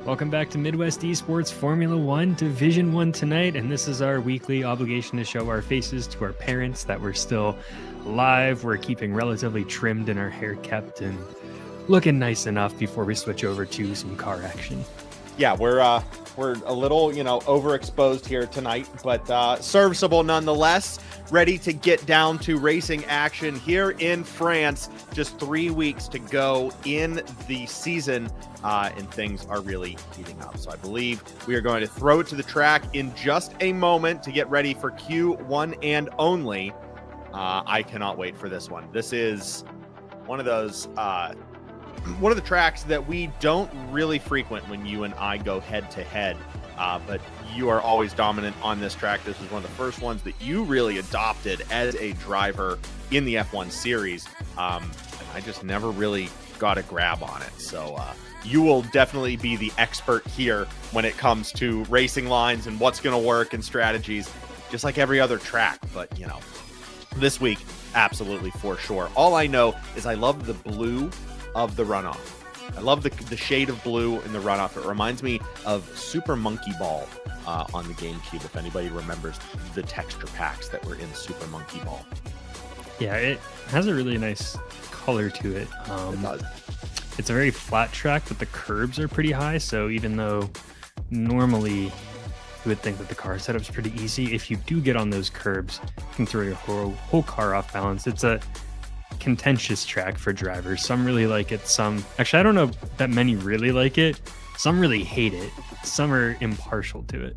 Welcome back to Midwest eSports Formula One Division 1 tonight, and this is our weekly obligation to show our faces to our parents that we're still alive. We're keeping relatively trimmed and our hair kept and looking nice enough before we switch over to some car action. Yeah, we're a little, overexposed here tonight, but serviceable nonetheless. Ready to get down to racing action here in France. Just 3 weeks to go in the season, and things are really heating up. So I believe we are going to throw it to the track in just a moment to get ready for Q1 and only. I cannot wait for this one. This is one of those, one of the tracks that we don't really frequent when you and I go head to head. But you are always dominant on this track. This was one of the first ones that you really adopted as a driver in the F1 series. I just never really got a grab on it. So you will definitely be the expert here when it comes to racing lines and what's going to work and strategies, just like every other track. But, this week, absolutely for sure. All I know is I love the blue of the runoff. I love the shade of blue in the runoff. It reminds me of Super Monkey Ball on the GameCube, if anybody remembers the texture packs that were in Super Monkey Ball. Yeah, it has a really nice color to it. It does. It's a very flat track, but the curbs are pretty high, so even though normally you would think that the car setup's pretty easy, if you do get on those curbs, you can throw your whole car off balance. It's a contentious track for drivers. Some really like it, actually I don't know that many really like it. Some really hate it. Some are impartial to it.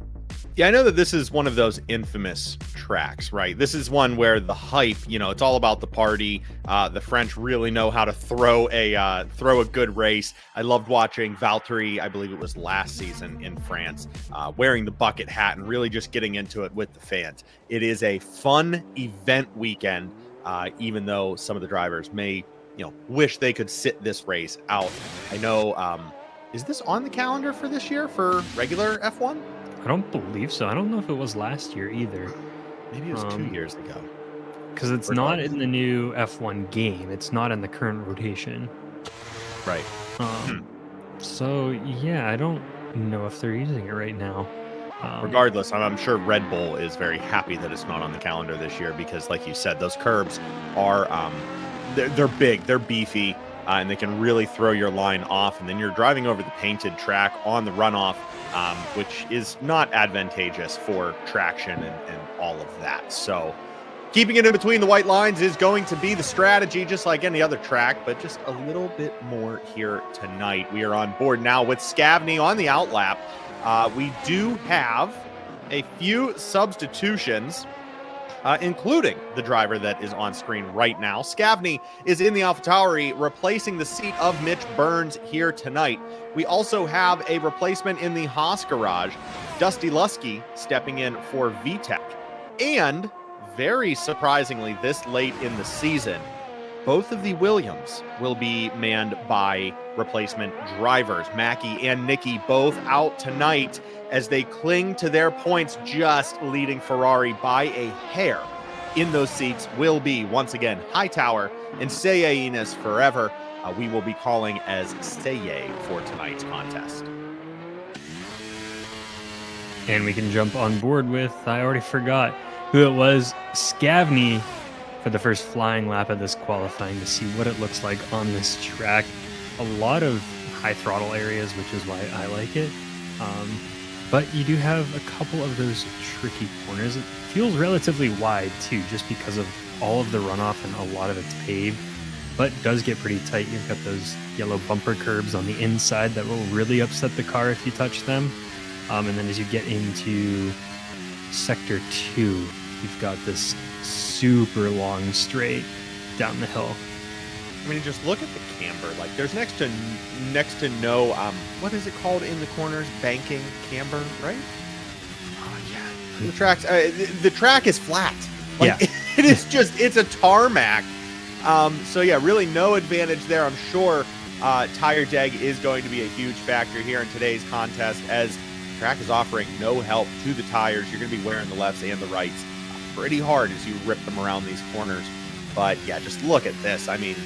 Yeah, I know that this is one of those infamous tracks, right? This is one where the hype, it's all about the party. The French really know how to throw a good race. I loved watching Valtteri, I believe it was last season in France, wearing the bucket hat and really just getting into it with the fans. It is a fun event weekend. Even though some of the drivers may, wish they could sit this race out. I know, is this on the calendar for this year for regular F1? I don't believe so. I don't know if it was last year either. Maybe it was 2 years ago. Because it's not in the new F1 game. It's not in the current rotation. Right. So, yeah, I don't know if they're using it right now. Regardless, I'm sure Red Bull is very happy that it's not on the calendar this year because, like you said, those curbs are they're big, they're beefy, and they can really throw your line off. And then you're driving over the painted track on the runoff, which is not advantageous for traction and all of that. So keeping it in between the white lines is going to be the strategy, just like any other track, but just a little bit more here tonight. We are on board now with Scavney on the outlap. We do have a few substitutions, including the driver that is on screen right now. Scavney is in the AlphaTauri, replacing the seat of Mitch Burns here tonight. We also have a replacement in the Haas garage, Dusty Lusky stepping in for VTEC. And very surprisingly, this late in the season, both of the Williams will be manned by replacement drivers. Mackie and Nikki both out tonight as they cling to their points, just leading Ferrari by a hair. In those seats will be, once again, Hightower and Seye Ines forever. We will be calling as Seye for tonight's contest. And we can jump on board with, I already forgot who it was, Scavney, for the first flying lap of this qualifying to see what it looks like on this track. A lot of high throttle areas, which is why I like it. But you do have a couple of those tricky corners. It feels relatively wide too, just because of all of the runoff and a lot of it's paved, but it does get pretty tight. You've got those yellow bumper curbs on the inside that will really upset the car if you touch them. And then as you get into sector 2, you've got this super long straight down the hill. I mean, just look at the camber. Like, there's next to no what is it called in the corners? Banking camber, right? Oh yeah. The track is flat. Like, yeah. It's a tarmac. So yeah, really no advantage there. I'm sure tire deg is going to be a huge factor here in today's contest, as the track is offering no help to the tires. You're going to be wearing the lefts and the rights pretty hard as you rip them around these corners. But yeah, just look at this. I mean,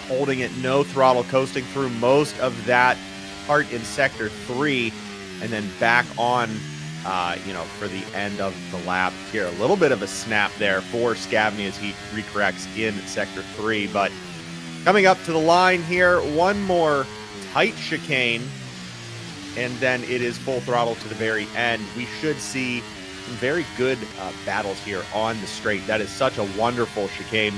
holding it no throttle, coasting through most of that apart in Sector 3 and then back on, for the end of the lap here. A little bit of a snap there for Scavney as he recorrects in Sector 3. But coming up to the line here, one more tight chicane, and then it is full throttle to the very end. We should see some very good battles here on the straight. That is such a wonderful chicane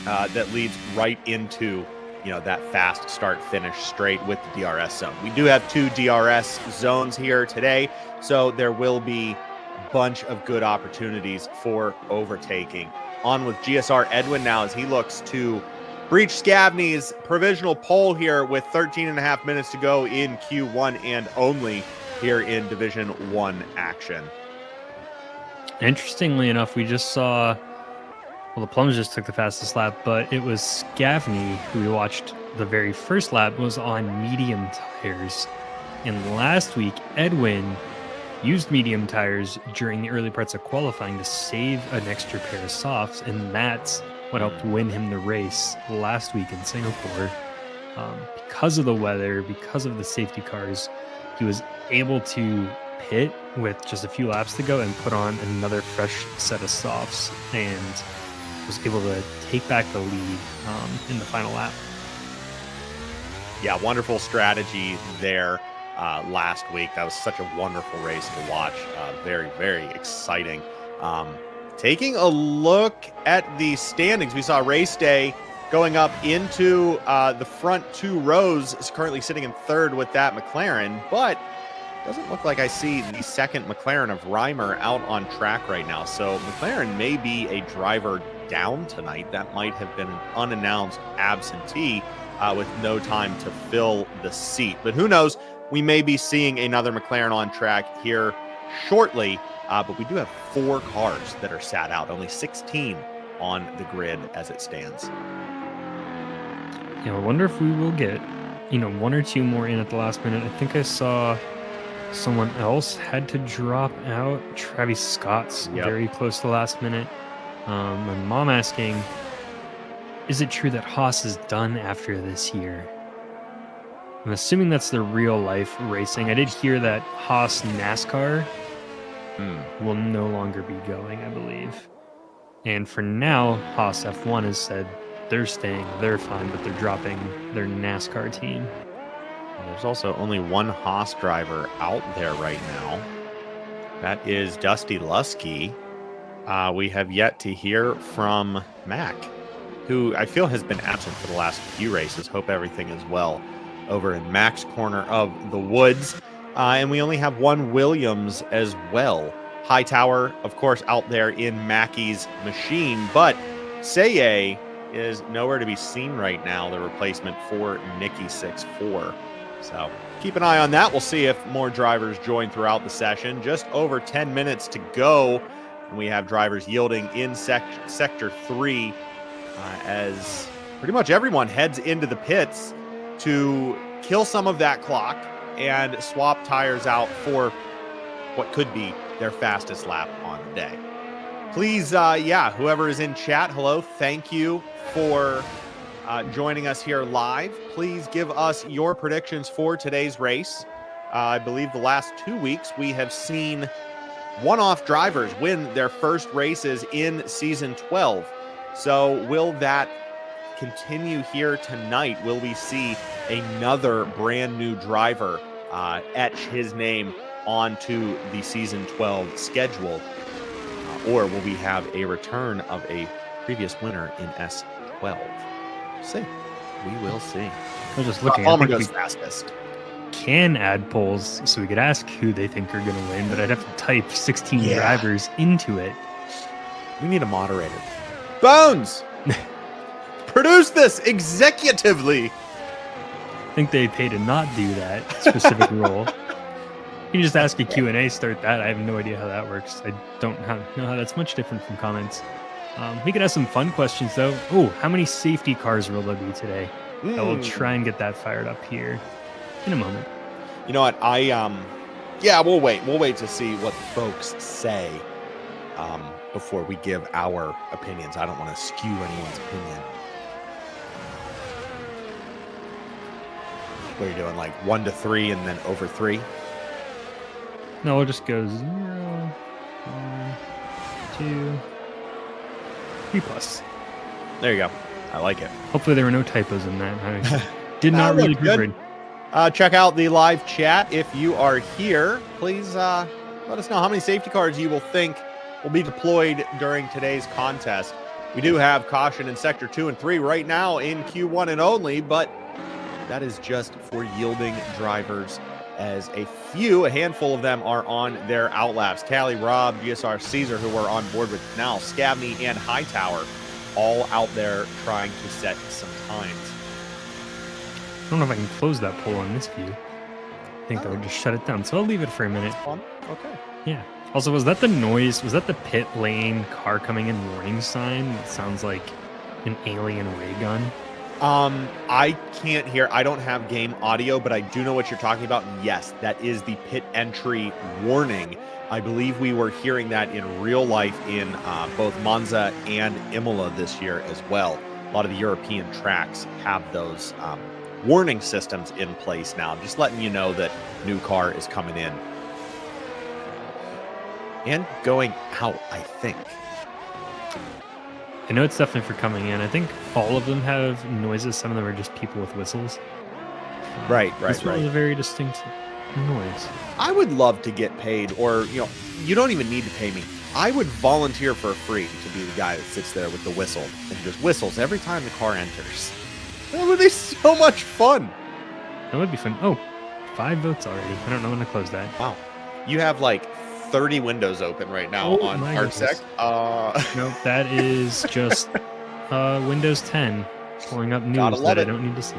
that leads right into that fast start finish straight with the DRS zone. We do have 2 DRS zones here today, so there will be a bunch of good opportunities for overtaking. On with GSR Edwin now as he looks to breach Scavney's provisional pole here with 13 and a half minutes to go in Q1 and only here in Division 1 action. Interestingly enough, we just saw, well, the Plums just took the fastest lap, but it was Scavney who we watched the very first lap was on medium tires. And last week, Edwin used medium tires during the early parts of qualifying to save an extra pair of softs, and that's what helped win him the race last week in Singapore. Because of the weather, because of the safety cars, he was able to pit with just a few laps to go and put on another fresh set of softs and was able to take back the lead in the final lap. Yeah, wonderful strategy there last week. That was such a wonderful race to watch. Very, very exciting. Taking a look at the standings, we saw race day going up into the front 2 rows. Is currently sitting in 3rd with that McLaren, but doesn't look like I see the second McLaren of Reimer out on track right now. So McLaren may be a driver down tonight. That might have been an unannounced absentee with no time to fill the seat. But who knows? We may be seeing another McLaren on track here shortly. But we do have 4 cars that are sat out, only 16 on the grid as it stands. I wonder if we will get, 1 or 2 more in at the last minute. I think I saw someone else had to drop out. Travis Scott's very close to the last minute. My mom asking, is it true that Haas is done after this year? I'm assuming that's the real life racing. I did hear that Haas NASCAR will no longer be going, I believe. And for now, Haas F1 has said they're staying, they're fine, but they're dropping their NASCAR team. There's also only one Haas driver out there right now. That is Dusty Lusky. We have yet to hear from Mac, who I feel has been absent for the last few races. Hope everything is well over in Mac's corner of the woods. And we only have one Williams as well. Hightower, of course, out there in Mackey's machine, but Seye is nowhere to be seen right now, the replacement for Nicky 6-4. So keep an eye on that. We'll see if more drivers join throughout the session. Just over 10 minutes to go. And we have drivers yielding in Sector 3 as pretty much everyone heads into the pits to kill some of that clock and swap tires out for what could be their fastest lap on the day. Please, whoever is in chat, hello, thank you for joining us here live. Please give us your predictions for today's race. I believe the last 2 weeks we have seen one-off drivers win their first races in Season 12. So will that continue here tonight? Will we see another brand new driver etch his name onto the Season 12 schedule? Or will we have a return of a previous winner in S12? See. We will see. I was just looking. I think goes fastest. Can add polls so we could ask who they think are going to win, but I'd have to type 16 drivers into it. We need a moderator. Bones! Produce this executively! I think they pay to not do that specific role. You can just ask a Q&A, start that. I have no idea how that works. I don't know how that's much different from comments. We could have some fun questions, though. Oh, how many safety cars will there be today? I will try and get that fired up here in a moment. You know what? We'll wait. We'll wait to see what the folks say before we give our opinions. I don't want to skew anyone's opinion. What are you doing, like 1 to 3 and then over 3? No, we'll just go 0, 1, 2, 3 plus. There you go. I like it. Hopefully there were no typos in that. I did not really good. Check out the live chat. If you are here, please let us know how many safety cars you will think will be deployed during today's contest. We do have caution in sector 2 and 3 right now in Q1 and only, but that is just for yielding drivers, as a handful of them are on their outlaps. Callie, Rob, GSR, Caesar, who we're on board with now, Scavney, and Hightower, all out there trying to set some times. I don't know if I can close that poll on this view. I think that would just shut it down. So I'll leave it for a minute. Okay. Yeah. Also, was that the noise? Was that the pit lane car coming in warning sign? It sounds like an alien ray gun. I can't hear. I don't have game audio, but I do know what you're talking about. Yes, that is the pit entry warning. I believe we were hearing that in real life in both Monza and Imola this year as well. A lot of the European tracks have those warning systems in place now, just letting you know that new car is coming in and going out, I think. I know it's definitely for coming in. I think all of them have noises. Some of them are just people with whistles. Right. This one is a very distinct noise. I would love to get paid, or, you don't even need to pay me. I would volunteer for free to be the guy that sits there with the whistle and just whistles every time the car enters. That would be so much fun. That would be fun. Oh, 5 votes already. I don't know when to close that. Wow. You have like 30 windows open right now on ArtSec. Nope, that is just Windows 10 pulling up news that I don't need to see.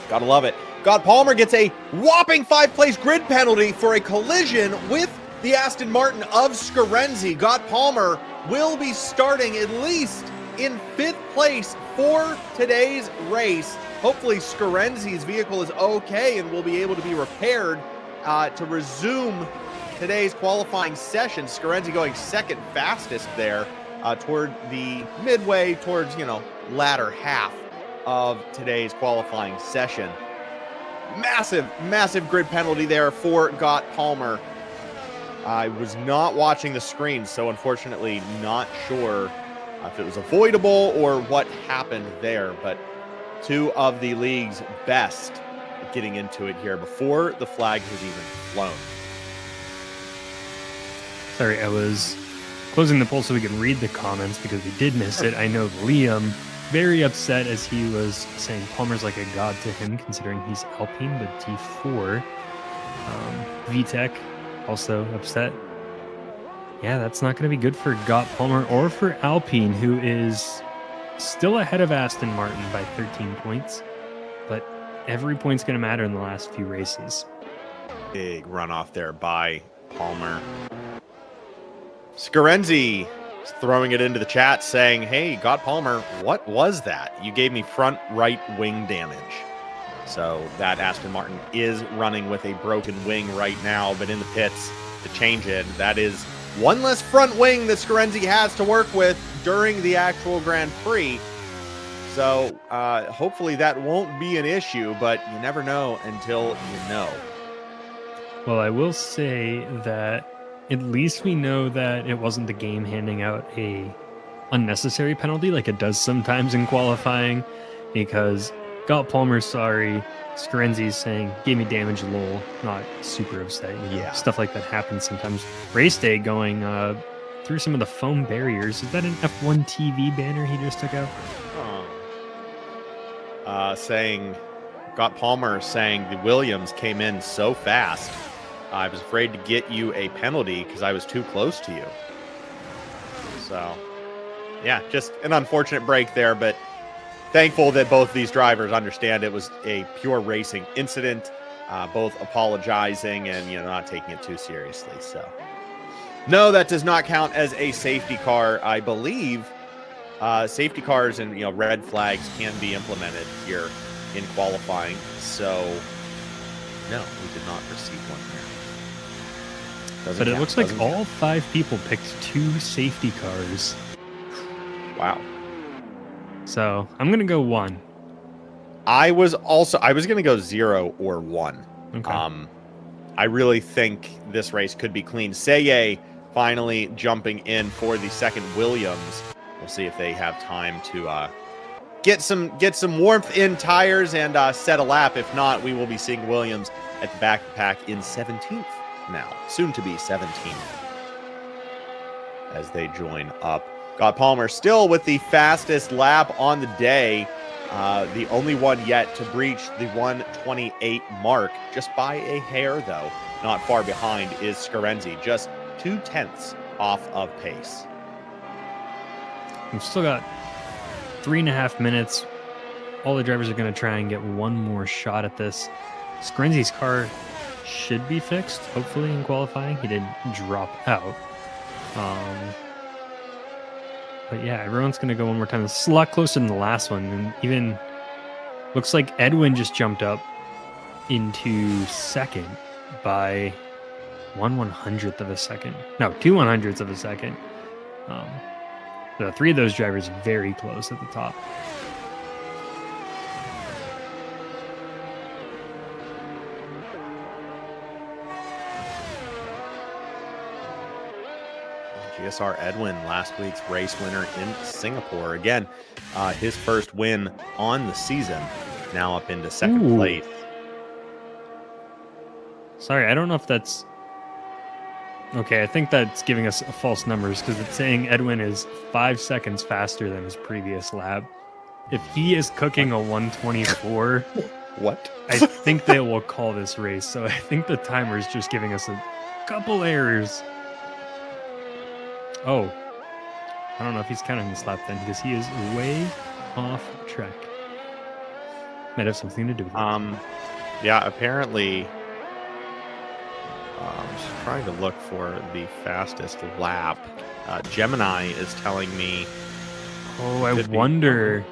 Gotta love it. God Palmer gets a whopping 5-place grid penalty for a collision with the Aston Martin of Scarenzi. God Palmer will be starting at least in 5th place for today's race. Hopefully Scarenzi's vehicle is okay and will be able to be repaired to resume today's qualifying session. Scarenzi going second fastest there toward the midway, towards, latter half of today's qualifying session. Massive grid penalty there for Gott Palmer. I was not watching the screen, so unfortunately not sure if it was avoidable or what happened there, but 2 of the league's best getting into it here before the flag has even flown. Sorry, I was closing the poll so we could read the comments because we did miss it. I know Liam, very upset, as he was saying Palmer's like a god to him considering he's Alpine, but T4. VTech also upset. Yeah, that's not going to be good for Gott Palmer or for Alpine, who is still ahead of Aston Martin by 13 points. But every point's going to matter in the last few races. Big runoff there by Palmer. Scarenzi is throwing it into the chat saying, hey, Gott Palmer, what was that? You gave me front right wing damage. So that Aston Martin is running with a broken wing right now, but in the pits to change it. That is one less front wing that Scarenzi has to work with during the actual Grand Prix. So hopefully that won't be an issue, but you never know until you know. Well, I will say that at least we know that it wasn't the game handing out a unnecessary penalty like it does sometimes in qualifying, because Gott Palmer's sorry, Scarenzi's saying, gave me damage, lol, not super upset. Yeah. Stuff like that happens sometimes. Race day going through some of the foam barriers. Is that an F1 TV banner he just took out? Saying, Gott Palmer saying the Williams came in so fast. I was afraid to get you a penalty because I was too close to you. So, yeah, just an unfortunate break there, but thankful that both these drivers understand it was a pure racing incident, both apologizing and, not taking it too seriously. So, no, that does not count as a safety car. I believe safety cars and, red flags can be implemented here in qualifying. So, no, we did not receive one there. But it looks like all 5 people picked 2 safety cars. Wow. So I'm going to go 1. I was going to go 0 or 1. Okay. I really think this race could be clean. Seye finally jumping in for the second Williams. We'll see if they have time to get some warmth in tires and set a lap. If not, we will be seeing Williams at the back of the pack in 17th now, soon to be 17th, as they join up. Got Palmer still with the fastest lap on the day. The only one yet to breach the 1:28 mark, just by a hair, though. Not far behind is Scarenzi, just 0.2 off of pace. We've still got 3.5 minutes. All the drivers are going to try and get one more shot at this. Scarenzi's car should be fixed, hopefully, in qualifying. He didn't drop out. But yeah, everyone's going to go one more time. It's a lot closer than the last one. And even looks like Edwin just jumped up into second by 1/100th of a second. No, 2/100ths of a second. The three of those drivers very close at the top. GSR Edwin, last week's race winner in Singapore. Again, his first win on the season, now up into second place. Sorry, I don't know if that's... Okay, I think that's giving us false numbers because it's saying Edwin is 5 seconds faster than his previous lap. If he is cooking a 1:24... What? I think they will call this race. So I think the timer is just giving us a couple errors. Oh, I don't know if he's counting this lap then because he is way off track. Might have something to do with it. Yeah, apparently. I'm just trying to look for the fastest lap. Gemini is telling me. Oh, I wonder.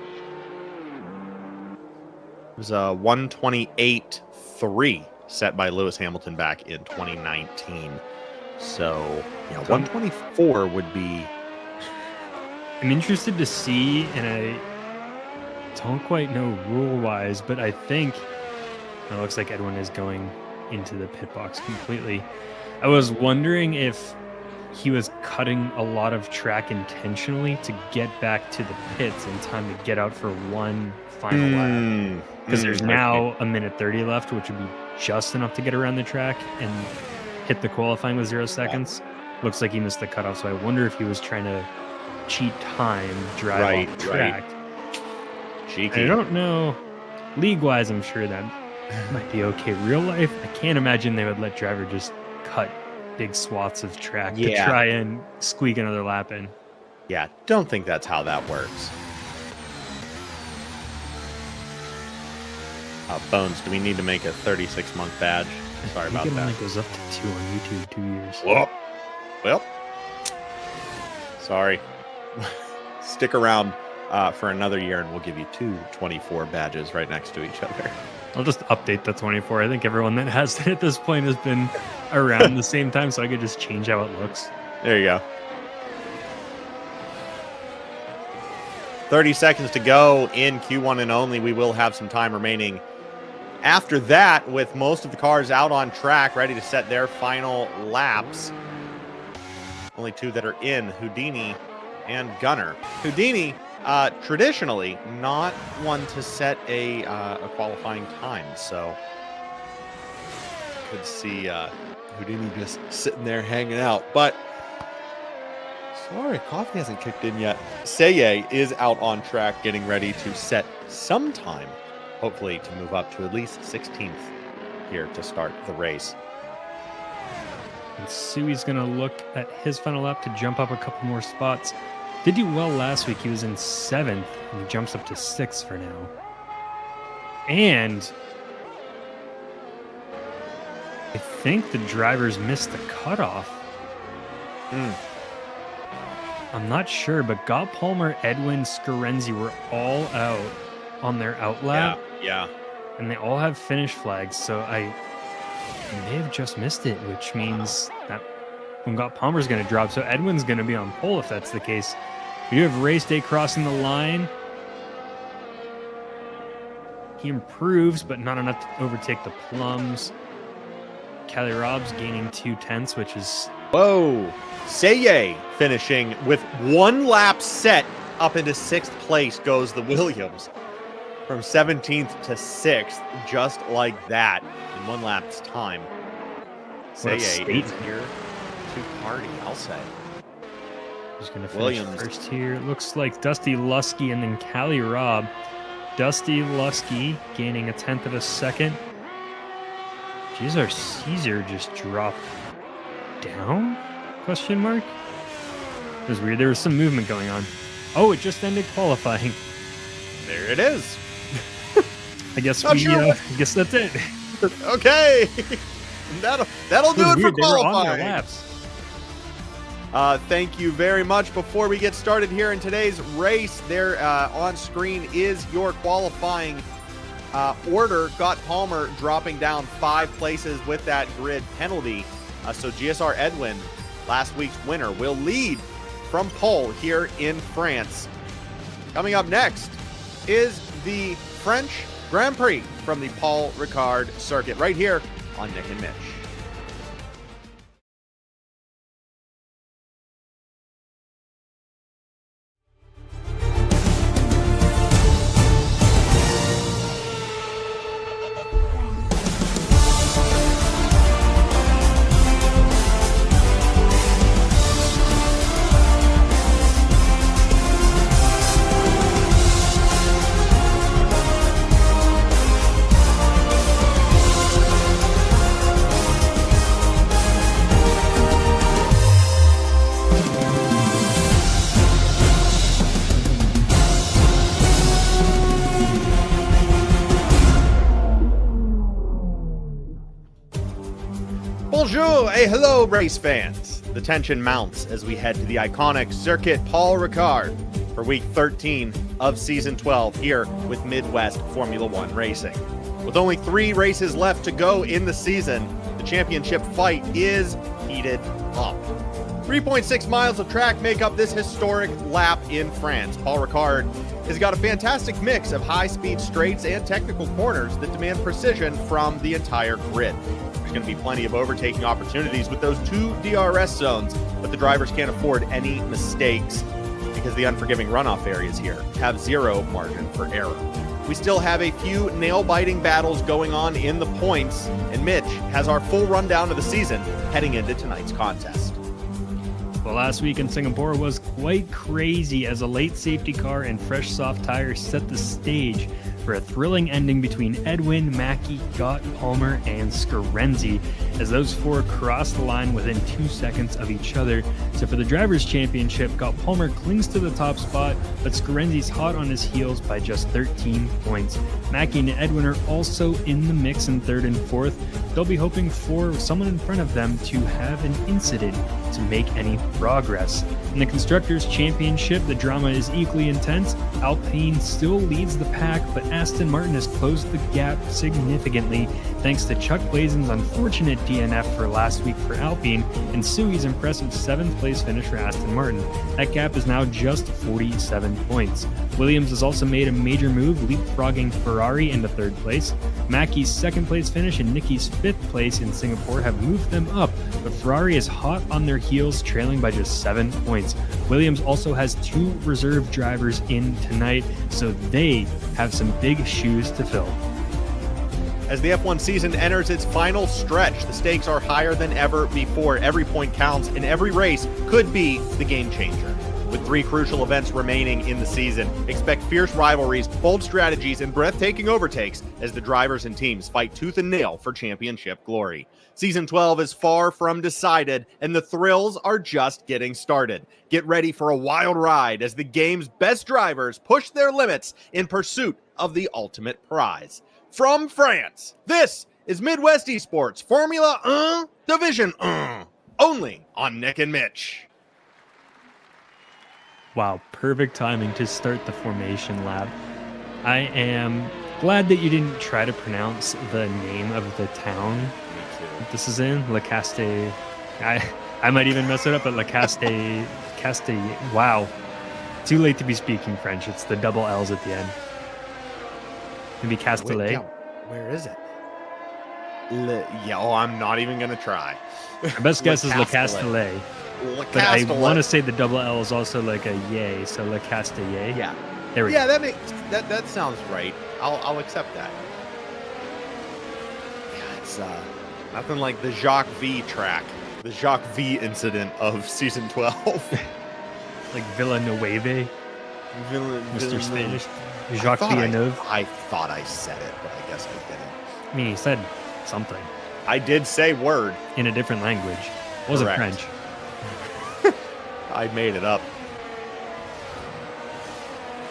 It was a 1:28.3 set by Lewis Hamilton back in 2019. So, yeah, 124 would be... I'm interested to see, and I don't quite know rule-wise, but I think it looks like Edwin is going into the pit box completely. I was wondering if he was cutting a lot of track intentionally to get back to the pits in time to get out for one final lap. Because there's now a minute 30 left, which would be just enough to get around the track and hit the qualifying with 0 seconds. Looks like he missed the cutoff, so I wonder if he was trying to cheat time, drive off track. Cheeky. I don't know. League-wise, I'm sure that might be okay. Real life, I can't imagine they would let driver just cut big swaths of track to try and squeak another lap in. Yeah, don't think that's how that works. Bones, do we need to make a 36-month badge? Sorry about that. It only goes up to 2 on YouTube, 2 years. Well, sorry. Stick around for another year and we'll give you 2 24 badges right next to each other. I'll just update the 24. I think everyone that has it at this point has been around the same time, so I could just change how it looks. There you go. 30 seconds to go in Q1 and only. We will have some time remaining after that, with most of the cars out on track, ready to set their final laps. Only 2 that are in, Houdini and Gunner. Houdini, traditionally not one to set a qualifying time, so could see Houdini just sitting there hanging out. But sorry, coffee hasn't kicked in yet. Seye is out on track, getting ready to set some time, hopefully to move up to at least 16th here to start the race. And Sui's going to look at his final lap to jump up a couple more spots. Did do well last week. He was in 7th, and he jumps up to 6th for now. And I think the drivers missed the cutoff. I'm not sure, but Gott Palmer, Edwin, Scarenzi were all out on their out lap. Yeah. And they all have finish flags, so I may have just missed it, which means that when Gott Palmer's going to drop, so Edwin's going to be on pole if that's the case. We have race day crossing the line. He improves, but not enough to overtake the Plums. Callie Rob's gaining 2/10, which is... Whoa! Seye finishing with 1 lap set up into 6th place goes the Williams. From 17th to 6th, just like that, in 1 lap's time. Seye is here to party, I'll say. Who's going to finish first here? It looks like Dusty Lusky and then Callie Robb. Dusty Lusky gaining 1/10 of a second. Geez, our Caesar just dropped down? Question mark? It was weird. There was some movement going on. Oh, it just ended qualifying. There it is. I guess I guess that's it. Okay. That'll do it for qualifying. Laps. Thank you very much. Before we get started here in today's race, there on screen is your qualifying order. Got Palmer dropping down 5 places with that grid penalty. So GSR Edwin, last week's winner, will lead from pole here in France. Coming up next is the French Grand Prix from the Paul Ricard circuit right here on Nick and Mitch. Bonjour, et hello, race fans. The tension mounts as we head to the iconic circuit Paul Ricard for week 13 of season 12 here with Midwest Formula One racing. With only 3 races left to go in the season, the championship fight is heated up. 3.6 miles of track make up this historic lap in France. Paul Ricard has got a fantastic mix of high-speed straights and technical corners that demand precision from the entire grid. There's going to be plenty of overtaking opportunities with those 2 DRS zones, but the drivers can't afford any mistakes because the unforgiving runoff areas here have 0 margin for error. We still have a few nail-biting battles going on in the points, and Mitch has our full rundown of the season heading into tonight's contest. Well, last week in Singapore was quite crazy as a late safety car and fresh soft tires set the stage for a thrilling ending between Edwin, Mackey, Gott, Palmer, and Scarenzi as those 4 crossed the line within 2 seconds of each other. So for the Drivers' Championship, Gott Palmer clings to the top spot, but Scarenzi's hot on his heels by just 13 points. Mackey and Edwin are also in the mix in 3rd and 4th. They'll be hoping for someone in front of them to have an incident to make any progress. In the Constructors' Championship, the drama is equally intense. Alpine still leads the pack, but Aston Martin has closed the gap significantly thanks to Chuck Blazen's unfortunate DNF for last week for Alpine and Sui's impressive 7th place finish for Aston Martin. That gap is now just 47 points. Williams has also made a major move, leapfrogging Ferrari into 3rd place. Mackey's 2nd place finish and Nicky's 5th place in Singapore have moved them up, but Ferrari is hot on their heels, trailing by just 7 points. Williams also has 2 reserve drivers in tonight, so they have some big shoes to fill. As the F1 season enters its final stretch, the stakes are higher than ever before. Every point counts, and every race could be the game changer. With 3 crucial events remaining in the season, expect fierce rivalries, bold strategies, and breathtaking overtakes as the drivers and teams fight tooth and nail for championship glory. Season 12 is far from decided, and the thrills are just getting started. Get ready for a wild ride as the game's best drivers push their limits in pursuit of the ultimate prize. From France, this is Midwest eSports Formula 1 Division 1, only on Nick and Mitch. Wow, perfect timing to start the formation lab. I am glad that you didn't try to pronounce the name of the town this is in. La Caste. I might even mess it up, but La Caste. Wow. Too late to be speaking French. It's the double L's at the end. Maybe Wait, Castellet. yeah, where is it? Yeah, oh, I'm not even going to try. My best guess is Le Castellet. Castellet. But I want to say the double L is also like a yay, so Le Castellet. Yeah. There we go. That sounds right. I'll accept that. Yeah, it's nothing like the Jacques V track. The Jacques V incident of season 12. Like Villanueva. Mr. Spanish. Jacques Villeneuve. I thought I said it, but I guess I didn't. I mean, he said something. I did say word. In a different language. It wasn't Correct. French. I made it up.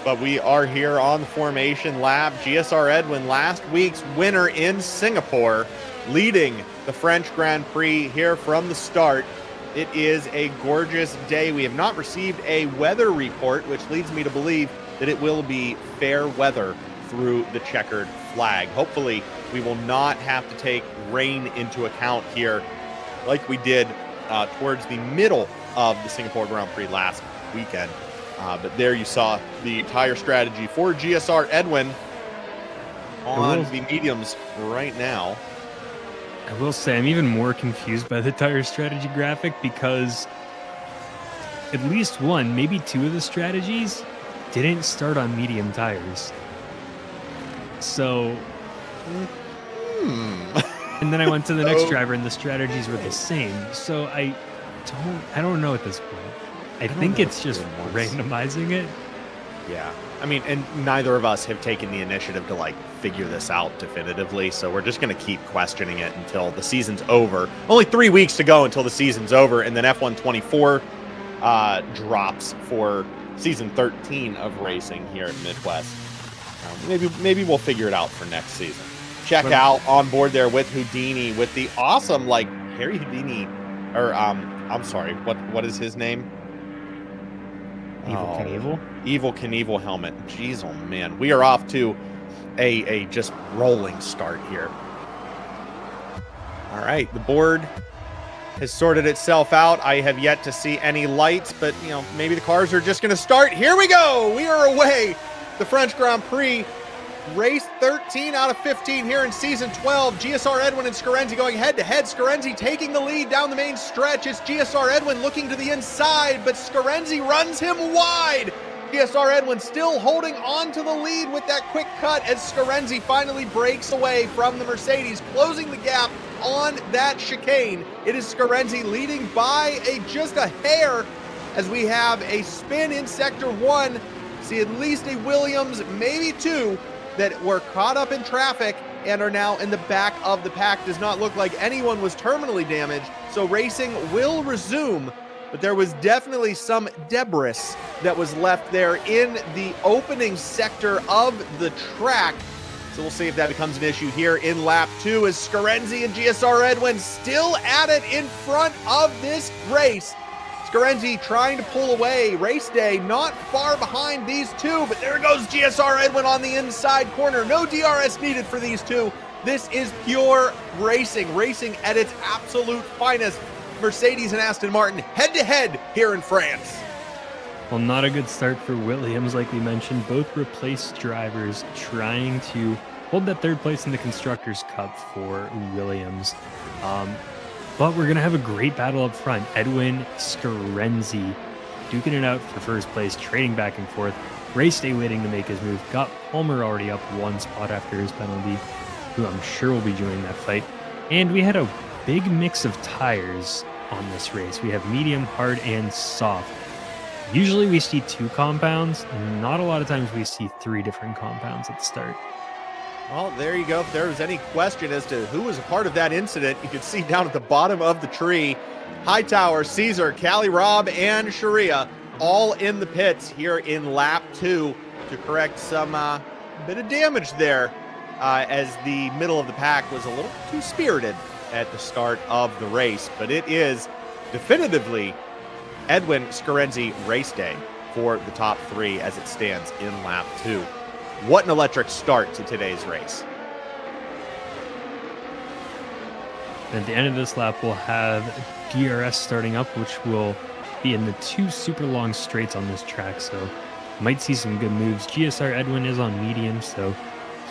But we are here on the formation lab. GSR Edwin, last week's winner in Singapore, leading the French Grand Prix here from the start. It is a gorgeous day. We have not received a weather report, which leads me to believe that it will be fair weather through the checkered flag. Hopefully, we will not have to take rain into account here like we did towards the middle of the Singapore Grand Prix last weekend. But there you saw the tire strategy for GSR Edwin on the mediums right now. I will say I'm even more confused by the tire strategy graphic because at least one, maybe two of the strategies didn't start on medium tires. So, and then I went to the next driver and the strategies were the same. So I don't know at this point. I think it's just randomizing it. Yeah. I mean, and neither of us have taken the initiative to like figure this out definitively. So we're just going to keep questioning it until the season's over. Only 3 weeks to go until the season's over. And then F124 drops for season 13 of racing here at MidWest. Maybe we'll figure it out for next season. Check out on board there with Houdini with the awesome, like Harry Houdini, or I'm sorry, what is his name? Evil Knievel? Evil Knievel helmet. Jeez, oh man. We are off to a just rolling start here. All right, the board has sorted itself out. I have yet to see any lights, but you know, maybe the cars are just going to start. Here we go. We are away. The French Grand Prix. Race 13 out of 15 here in season 12. GSR Edwin and Scarenzi going head to head. Scarenzi taking the lead down the main stretch. It's GSR Edwin looking to the inside, but Scarenzi runs him wide. GSR Edwin still holding on to the lead with that quick cut as Scarenzi finally breaks away from the Mercedes, closing the gap on that chicane. It is Scarenzi leading by just a hair as we have a spin in sector 1. See at least a Williams, maybe two, that were caught up in traffic and are now in the back of the pack. Does not look like anyone was terminally damaged, so racing will resume, but there was definitely some debris that was left there in the opening sector of the track. So we'll see if that becomes an issue here in lap 2 as Scarenzi and GSR Edwin still at it in front of this race. Scarenzi trying to pull away. Race day not far behind these two, but there goes GSR Edwin on the inside corner. No DRS needed for these two. This is pure racing. Racing at its absolute finest. Mercedes and Aston Martin head to head here in France. Well, not a good start for Williams, like we mentioned. Both replaced drivers trying to hold that third place in the Constructors' Cup for Williams. But we're going to have a great battle up front. Edwin, Scarenzi duking it out for first place, trading back and forth. Race day waiting to make his move. Got Palmer already up one spot after his penalty, who I'm sure will be joining that fight. And we had a big mix of tires on this race. We have medium, hard, and soft. Usually we see two compounds. Not a lot of times we see three different compounds at the start. Well, there you go. If there was any question as to who was a part of that incident, you can see down at the bottom of the tree, Hightower, Caesar, Cali Robb, and Sharia all in the pits here in lap 2 to correct some bit of damage there as the middle of the pack was a little too spirited at the start of the race. But it is definitively Edwin Scarenzi race day for the top three as it stands in lap 2. What an electric start to today's race. And at the end of this lap, we'll have DRS starting up, which will be in the two super long straights on this track. So might see some good moves. GSR Edwin is on medium, so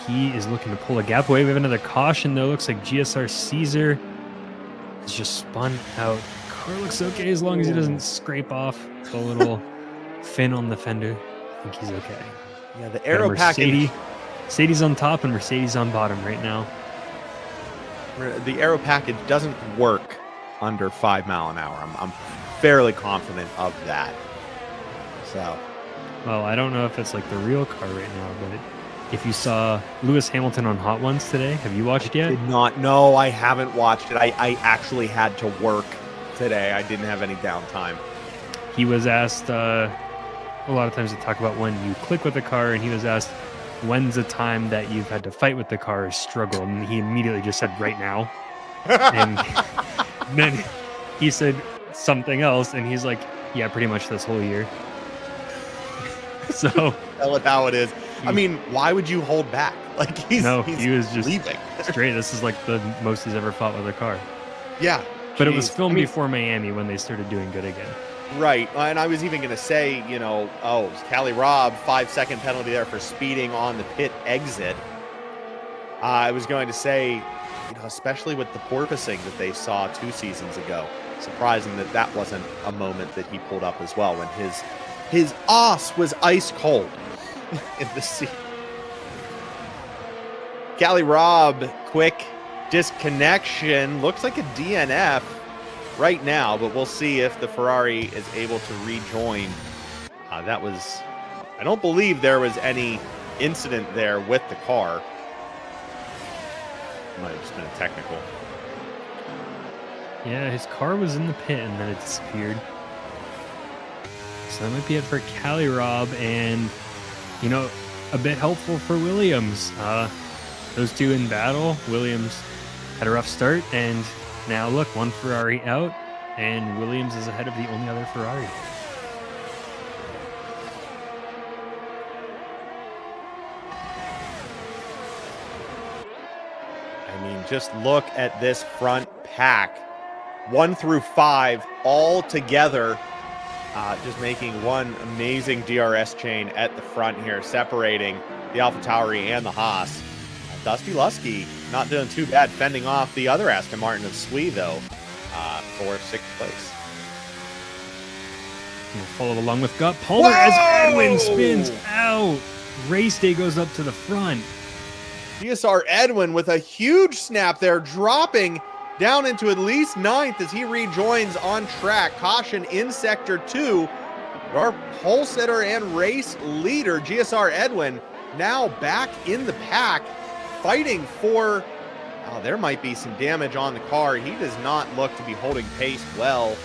he is looking to pull a gap away. We have another caution, though. Looks like GSR Caesar has just spun out. Car looks okay as long as he doesn't scrape off the little fin on the fender. I think he's okay. Yeah, the aero package. Mercedes on top and Mercedes on bottom right now. The aero package doesn't work under 5 mile an hour. I'm fairly confident of that. So, well, I don't know if it's like the real car right now, but if you saw Lewis Hamilton on Hot Ones today, have you watched yet? Did not. No, I haven't watched it. I actually had to work today. I didn't have any downtime. He was asked a lot of times to talk about when you click with the car, and he was asked, when's the time that you've had to fight with the car or struggle? And he immediately just said, right now. And then he said something else, and he's like, yeah, pretty much this whole year. So tell it how it is. I mean, why would you hold back? Like he was just leaving straight. This is like the most he's ever fought with a car. Yeah. But it was filmed before Miami when they started doing good again. Right. And I was even going to say, Callie Robb, 5-second penalty there for speeding on the pit exit. I was going to say, especially with the porpoising that they saw 2 seasons ago, surprising that wasn't a moment that he pulled up as well when his ass was ice cold in the sea. Callie Robb, quick disconnection. Looks like a DNF right now, but we'll see if the Ferrari is able to rejoin. I don't believe there was any incident there with the car. Might have just been a technical. Yeah, his car was in the pit and then it disappeared. So that might be it for Callie Robb, and a bit helpful for Williams. Those two in battle. Williams had a rough start, and now look, one Ferrari out, and Williams is ahead of the only other Ferrari. I mean, just look at this front pack. 1 through 5 all together. Just making one amazing DRS chain at the front here, separating the AlphaTauri and the Haas. Dusty Lusky not doing too bad, fending off the other Aston Martin of Sui, though, for 6th place. We'll follow along with Gut Palmer as Edwin spins out. Race day goes up to the front. GSR Edwin with a huge snap there, dropping down into at least 9th as he rejoins on track. Caution in Sector 2. Our pole sitter and race leader, GSR Edwin, now back in the pack, fighting for... Oh, there might be some damage on the car. He does not look to be holding pace well.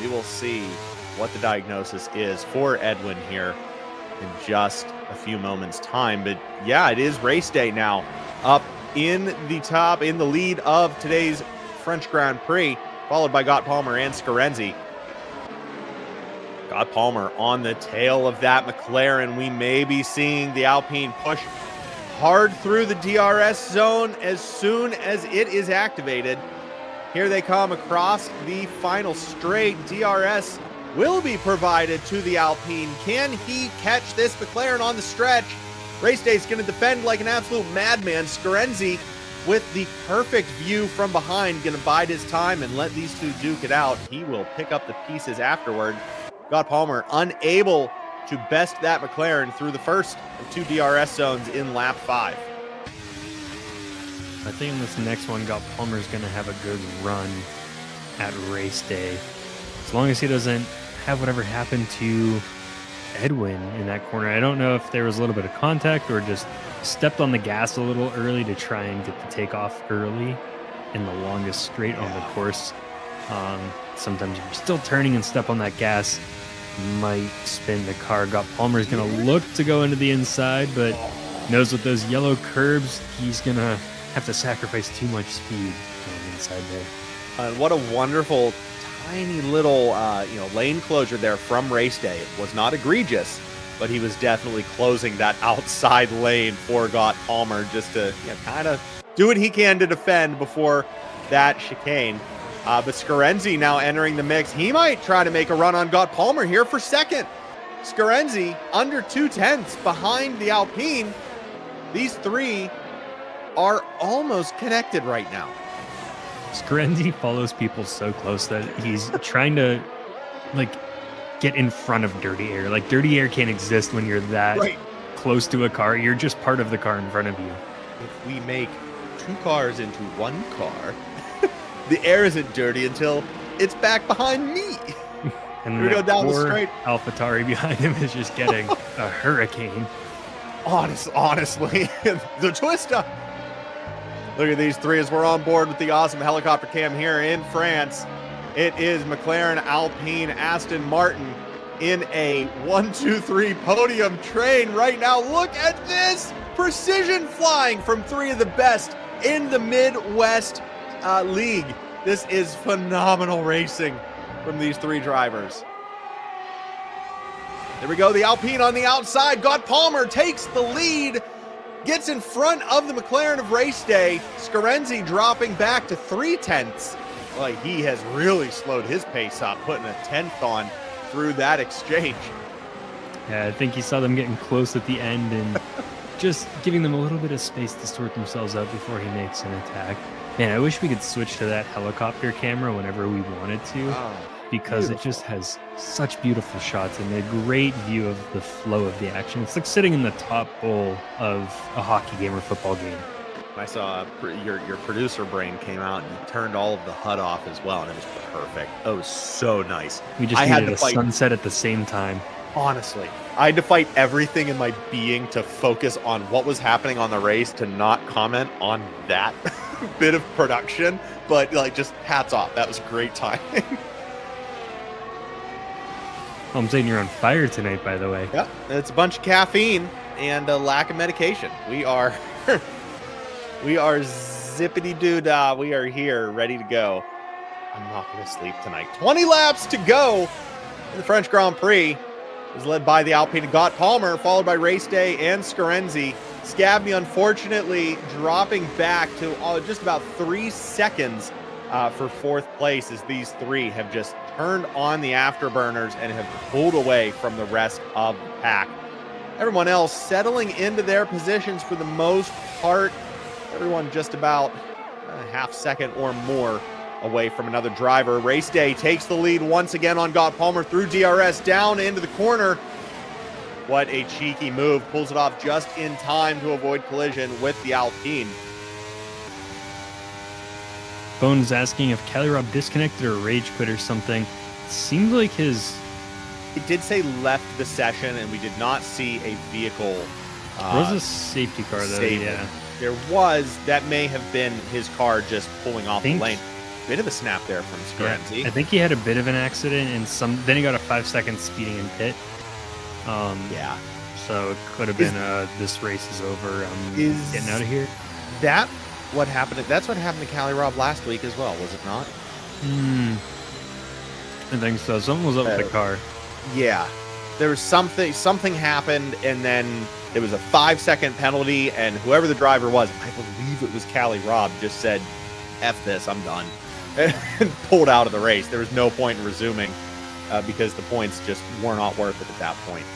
We will see what the diagnosis is for Edwin here in just a few moments' time. But yeah, it is race day now. Up in the lead of today's French Grand Prix, followed by Gott Palmer and Scarenzi. Gott Palmer on the tail of that McLaren. We may be seeing the Alpine push hard through the DRS zone as soon as it is activated. Here they come across the final straight. DRS will be provided to the Alpine. Can he catch this McLaren on the stretch? Race day is going to defend like an absolute madman. Scarenzi with the perfect view from behind, going to bide his time and let these two duke it out. He will pick up the pieces afterward. Gott Palmer unable to best that McLaren through the first of 2 DRS zones in lap 5. I think in this next one, Gott Palmer's going to have a good run at race day. As long as he doesn't have whatever happened to Edwin in that corner. I don't know if there was a little bit of contact or just stepped on the gas a little early to try and get the takeoff early in the longest straight on the course. Sometimes if you're still turning and step on that gas, might spin the car. Gott Palmer's going to look to go into the inside, but knows with those yellow curbs, he's going to have to sacrifice too much speed going inside there. What a wonderful tiny little lane closure there from race day. It was not egregious, but he was definitely closing that outside lane for Gott Palmer just to kind of do what he can to defend before that chicane. But Scarenzi now entering the mix. He might try to make a run on Gott Palmer here for second. Scarenzi under 2/10 behind the Alpine. These three are almost connected right now. Scarenzi follows people so close that he's trying to like get in front of Dirty Air. Like Dirty Air can't exist when you're that close to a car. You're just part of the car in front of you. If we make two cars into one car, the air isn't dirty until it's back behind me. And we go down the straight. AlphaTauri behind him is just getting a hurricane. Honestly, the twister. Look at these three as we're on board with the awesome helicopter cam here in France. It is McLaren, Alpine, Aston Martin in a 1-2-3 podium train right now. Look at this precision flying from three of the best in the Midwest League. This is phenomenal racing from these three drivers. There we go. The Alpine on the outside. Gott Palmer takes the lead. Gets in front of the McLaren of race day. Scarenzi dropping back to 3/10. Like he has really slowed his pace up, putting a 10th on through that exchange. Yeah, I think he saw them getting close at the end and just giving them a little bit of space to sort themselves out before he makes an attack. Man, I wish we could switch to that helicopter camera whenever we wanted to, because it just has such beautiful shots and a great view of the flow of the action. It's like sitting in the top bowl of a hockey game or football game. I saw your producer brain came out and turned all of the HUD off as well, and it was perfect. It was so nice. We just needed a sunset at the same time. Honestly, I had to fight everything in my being to focus on what was happening on the race, to not comment on that bit of production. But like, just hats off. That was great timing. I'm saying you're on fire tonight, by the way. Yeah, it's a bunch of caffeine and a lack of medication. We are, we are zippity doo-dah. We are here, ready to go. I'm not going to sleep tonight. 20 laps to go in the French Grand Prix. Is led by the Alpine Gott Palmer, followed by Race Day and Scarenzi. Scavney, unfortunately, dropping back to just about 3 seconds for fourth place, as these three have just turned on the afterburners and have pulled away from the rest of the pack. Everyone else settling into their positions for the most part. Everyone just about a half second or more away from another driver. Race Day takes the lead once again on Gott Palmer through DRS down into the corner. What a cheeky move. Pulls it off just in time to avoid collision with the Alpine. Bones asking if Calirab disconnected or rage quit or something. It seems like his... It did say left the session, and we did not see a vehicle. There was a safety car, though. Yeah. There was. That may have been his car just pulling off the lane. Bit of a snap there from Scarenzi. Yeah, I think he had a bit of an accident, and then he got a 5-second speeding in pit. Yeah. So it could have been this race is over. Getting out of here. That's what happened to Calirab last week as well, was it not? I think so. Someone was up with the car. Yeah. There was something happened, and then it was a 5-second penalty, and whoever the driver was, I believe it was Calirab, just said, F this, I'm done. And pulled out of the race. There was no point in resuming because the points just were not worth it at that point.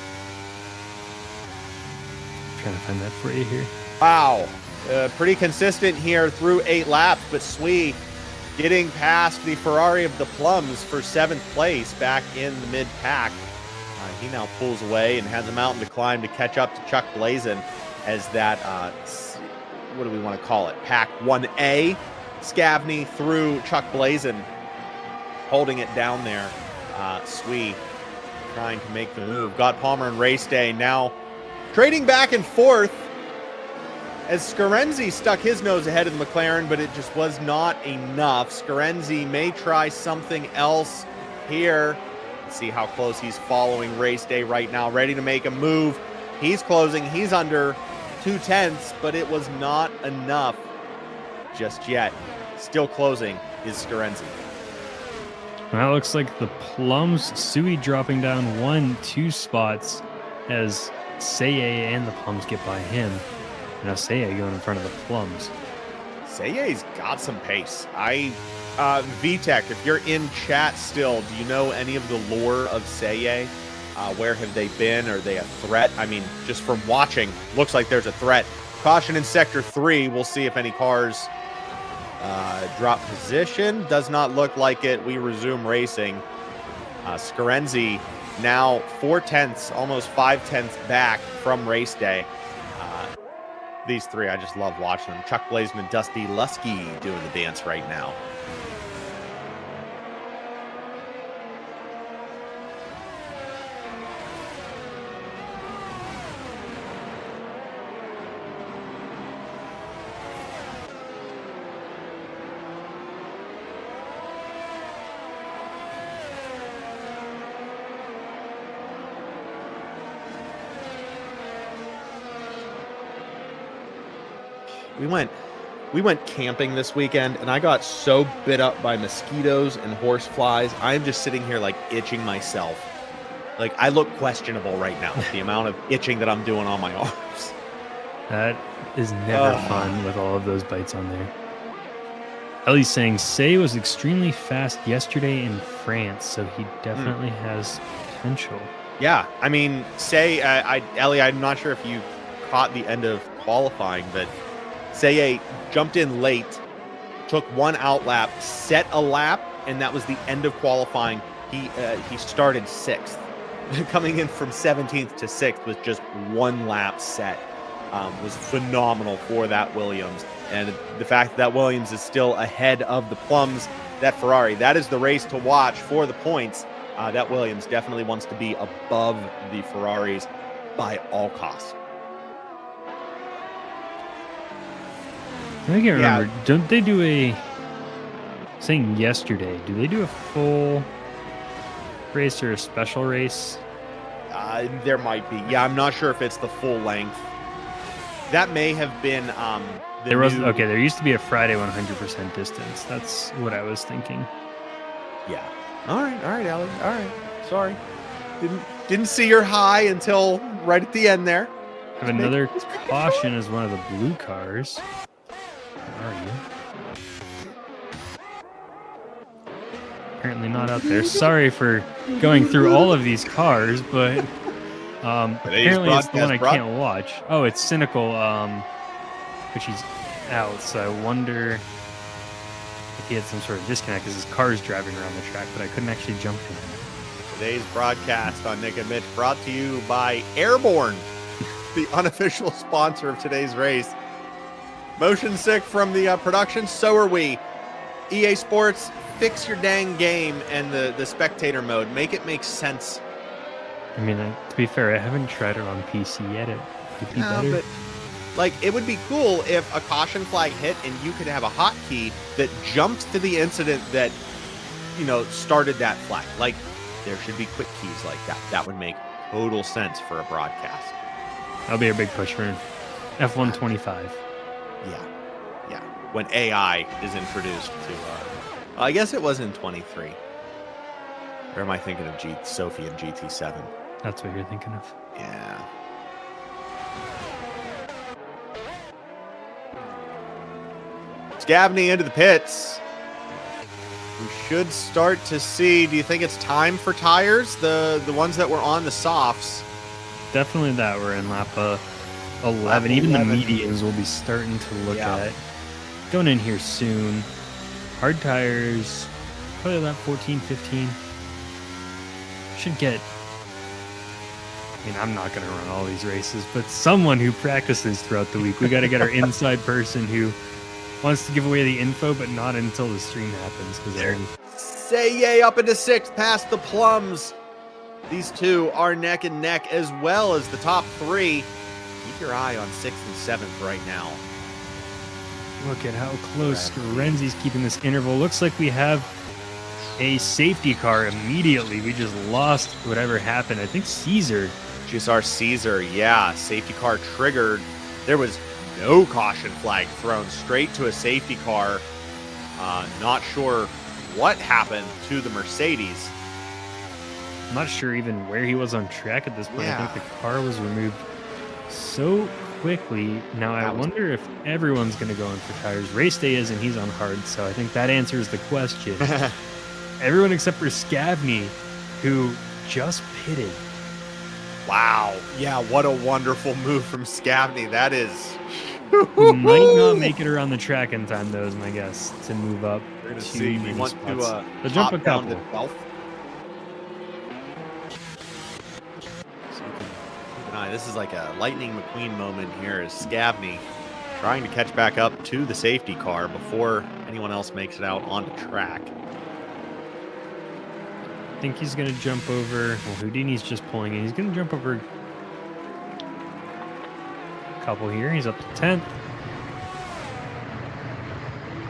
I'm trying to find that for you here. Wow. Pretty consistent here through 8 laps, but Sui getting past the Ferrari of the Plums for 7th place back in the mid-pack. He now pulls away and has a mountain to climb to catch up to Chuck Blazin as that, what do we want to call it? Pack 1A. Scavney through Chuck Blazin, holding it down there. Sui trying to make the move. Gott Palmer and Race Day now trading back and forth as Scarenzi stuck his nose ahead of the McLaren, but it just was not enough. Scarenzi may try something else here. Let's see how close he's following Race Day right now, ready to make a move. He's closing. He's under 2/10, but it was not enough just yet. Still closing is Scarenzi. Well, it looks like the Plums, Sui dropping down 1-2 spots as Seye and the Plums get by him. Now Seye going in front of the Plums. Seye's got some pace. VTech, if you're in chat still, do you know any of the lore of Seye? Where have they been? Are they a threat? I mean, just from watching, looks like there's a threat. Caution in sector 3. We'll see if any cars drop position. Does not look like it. We resume racing. Scarenzi now 4/10, almost 5/10 back from race day. These three, I just love watching them. Chuck Blazeman, Dusty Lusky doing the dance right now. We went camping this weekend, and I got so bit up by mosquitoes and horse flies. I'm just sitting here like itching myself. Like, I look questionable right now, the amount of itching that I'm doing on my arms. That is never fun with all of those bites on there. Ellie's saying Say was extremely fast yesterday in France, so he definitely has potential. Yeah, I mean, Say, Ellie, I'm not sure if you caught the end of qualifying, but Say jumped in late, took one out lap, set a lap, and that was the end of qualifying. He started 6th. Coming in from 17th to 6th with just one lap set was phenomenal for that Williams. And the fact that Williams is still ahead of the Plums, that Ferrari, that is the race to watch for the points. That Williams definitely wants to be above the Ferraris by all costs. I can't remember. Don't they do saying yesterday, do they do a full race or a special race? There might be. Yeah, I'm not sure if it's the full length. That may have been there used to be a Friday 100% distance. That's what I was thinking. Yeah. All right, Allie. All right. Sorry. Didn't see your high until right at the end there. I have another caution as one of the blue cars. Where are you? Apparently not out there. Sorry for going through all of these cars, but apparently it's the one I can't watch. Oh, it's Cynical, which he's out, so I wonder if he had some sort of disconnect because his car is driving around the track, but I couldn't actually jump to him. Today's broadcast on Nick and Mitch brought to you by Airborne, the unofficial sponsor of today's race. Motion sick from the production, so are we. EA Sports, fix your dang game and the spectator mode. Make it make sense. I mean, to be fair, I haven't tried it on PC yet. It could be better. But, like, it would be cool if a caution flag hit and you could have a hotkey that jumped to the incident that, started that flag. Like, there should be quick keys like that. That would make total sense for a broadcast. That'll be a big push for F125. Yeah. When AI is introduced to, I guess it was in 23. Or am I thinking of Sophie and GT7? That's what you're thinking of. Yeah. Scavney into the pits. We should start to see. Do you think it's time for tires? The ones that were on the softs. Definitely that. We're in lap 11. Even the mediums will be starting to look at. Going in here soon. Hard tires, probably lap 14, 15. Should get, I'm not going to run all these races, but someone who practices throughout the week. We got to get our inside person who wants to give away the info, but not until the stream happens. Say yay up into 6th past the Plums. These two are neck and neck as well as the top 3. Keep your eye on 6th and 7th right now. Look at how close Renzi's keeping this interval. Looks like we have a safety car immediately. We just lost whatever happened. I think Caesar. Just our Caesar, yeah. Safety car triggered. There was no caution flag thrown. Straight to a safety car. Not sure what happened to the Mercedes. I'm not sure even where he was on track at this point. Yeah. I think the car was removed so quickly. Now I wonder if everyone's going to go in for tires. Race day is, and he's on hard, so I think that answers the question. Everyone except for Scavney, who just pitted. Wow. Yeah, what a wonderful move from Scavney. That is... He might not make it around the track in time, though, is my guess, to move up. We're going to too see. We many want spots. to They'll jump a down to couple. 12th. So you can keep an eye. This is like a Lightning McQueen moment here as Scavney trying to catch back up to the safety car before anyone else makes it out onto track. I think he's going to jump over. Well, Houdini's just pulling in. He's going to jump over a couple here. He's up to 10th.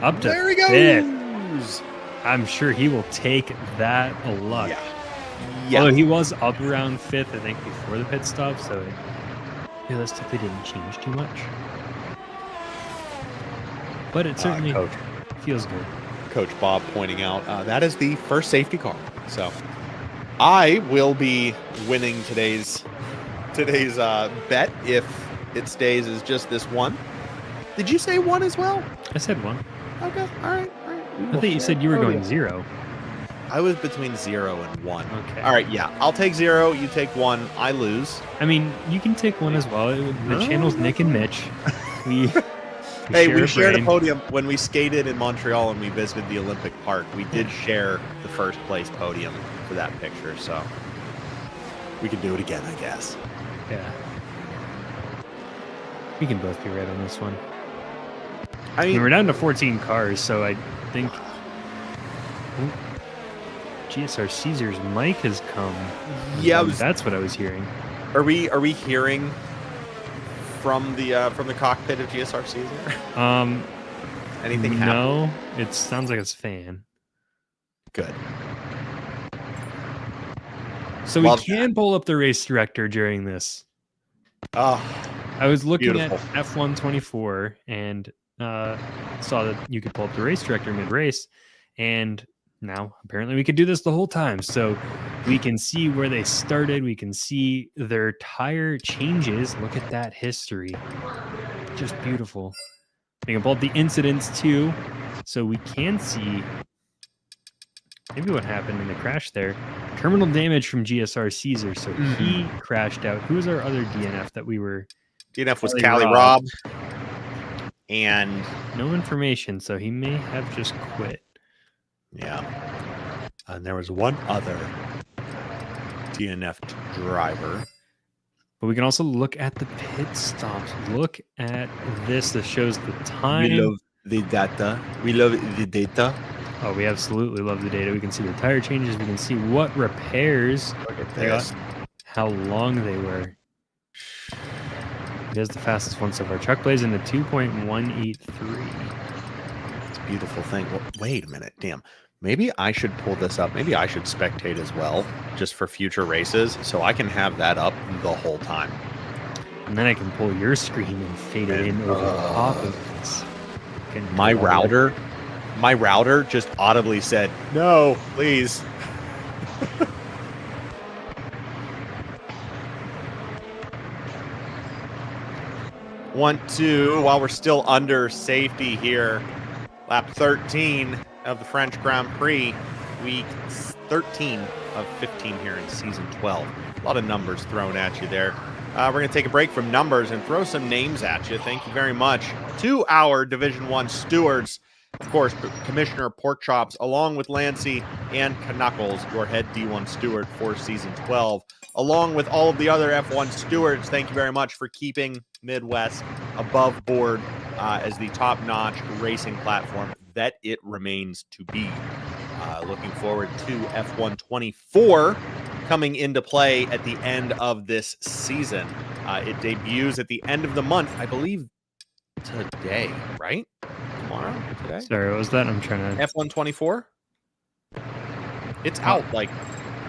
Up to There he 5th. goes. I'm sure he will take that a lot. Yeah. Although he was up around 5th, I think, before the pit stop, so it realistically didn't change too much. But it certainly Coach. feels good. Coach Bob pointing out that is the first safety car. So I will be winning today's bet if it stays as just this one. Did you say one as well? I said 1. Okay, all right. I thought you said you were going 0. I was between 0 and 1. Okay. All right, yeah. I'll take 0. You take 1. I lose. I mean, you can take 1 as well. The channel's Nick and Mitch. We We shared a brain. podium when we skated in Montreal and we visited the Olympic Park. We did share the first place podium for that picture, so we can do it again, I guess. Yeah. We can both be right on this one. I I mean, mean, we're down to 14 cars, so I think GSR Caesar's mic has come. Yeah, That's what I was hearing. are we hearing from the cockpit of GSR Caesar? Anything happen? No, it sounds like it's fan. Good. So Love we can pull up the race director during this. Oh, I was looking Beautiful. at F1 24 and saw that you could pull up the race director mid-race, and now apparently we could do this the whole time. So we can see where they started. We can see their tire changes. Look at that history. Just beautiful. We can pull up the incidents too. So we can see maybe what happened in the crash there. Terminal damage from GSR Caesar. So he crashed out. Who was our other DNF that we were? DNF was Cali Cali Rob. Rob. And No information. So he may have just quit. yeah. And there was one other DNF driver. But we can also look at the pit stops. Look at this. This shows the time. We love the data. We love the data. Oh, we absolutely love the data. We can see the tire changes. We can see what repairs Look at they got, this. how long they were. It is the fastest one so far. Chuck plays in the 2.183. It's a beautiful thing. Well, wait a minute. Damn. Maybe I should pull this up. Maybe I should spectate as well, just for future races, so I can have that up the whole time. And then I can pull your screen and fade it in over the top of this. My router just audibly said, "No, please." While we're still under safety here, lap 13 of the French Grand Prix, week 13 of 15 here in season 12. A lot of numbers thrown at you there. We're going to take a break from numbers and throw some names at you. Thank you very much to our Division 1 stewards. Of course, Commissioner Porkchops, along with Lancy and Knuckles, your head D1 steward for season 12, along with all of the other F1 stewards. Thank you very much for keeping MidWest above board as the top-notch racing platform that it remains to be. Looking forward to F1 24 coming into play at the end of this season. It debuts at the end of the month, I believe today, right? Tomorrow? Today? Sorry, what was that? I'm trying to... F1 24? It's out like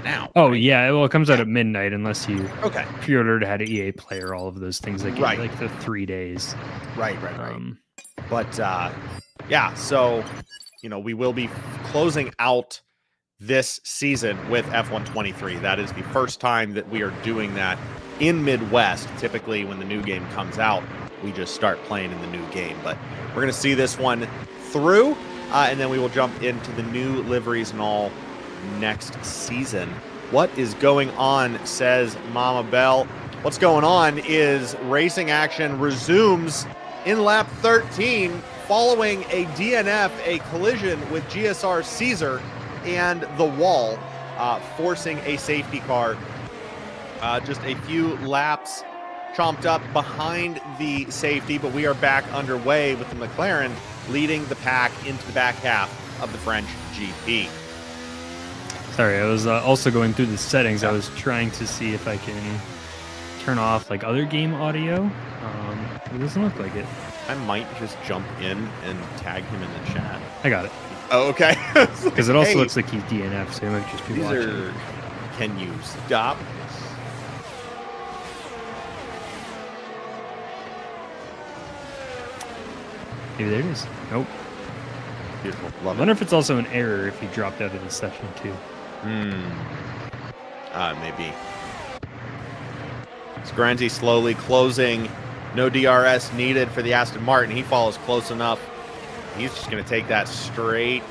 now. Oh, right? yeah. Well, it comes out at midnight unless you Okay. pre-ordered, had an EA Player, all of those things. They get Right. like the 3 days. Right. But yeah, so we will be closing out this season with F1 23. That is the first time that we are doing that in MidWest. Typically, when the new game comes out, we just start playing in the new game. But we're going to see this one through, and then we will jump into the new liveries and all next season. What is going on, says Mama Bell. What's going on is racing action resumes in lap 13 following a DNF, a collision with GSR Caesar and the wall, forcing a safety car. Just a few laps chomped up behind the safety, but we are back underway with the McLaren leading the pack into the back half of the French GP. Sorry, I was also going through the settings. I was trying to see if I can turn off like other game audio. It doesn't look like it. I might just jump in and tag him in the chat. I got it. Oh, okay. Because it also looks like he's DNF, so he might just be watching. Can you stop? Maybe there it is. Nope. Beautiful. I wonder if it's also an error if he dropped out of the session too. Maybe. Scarenzi slowly closing. No DRS needed for the Aston Martin. He follows close enough. He's just going to take that straight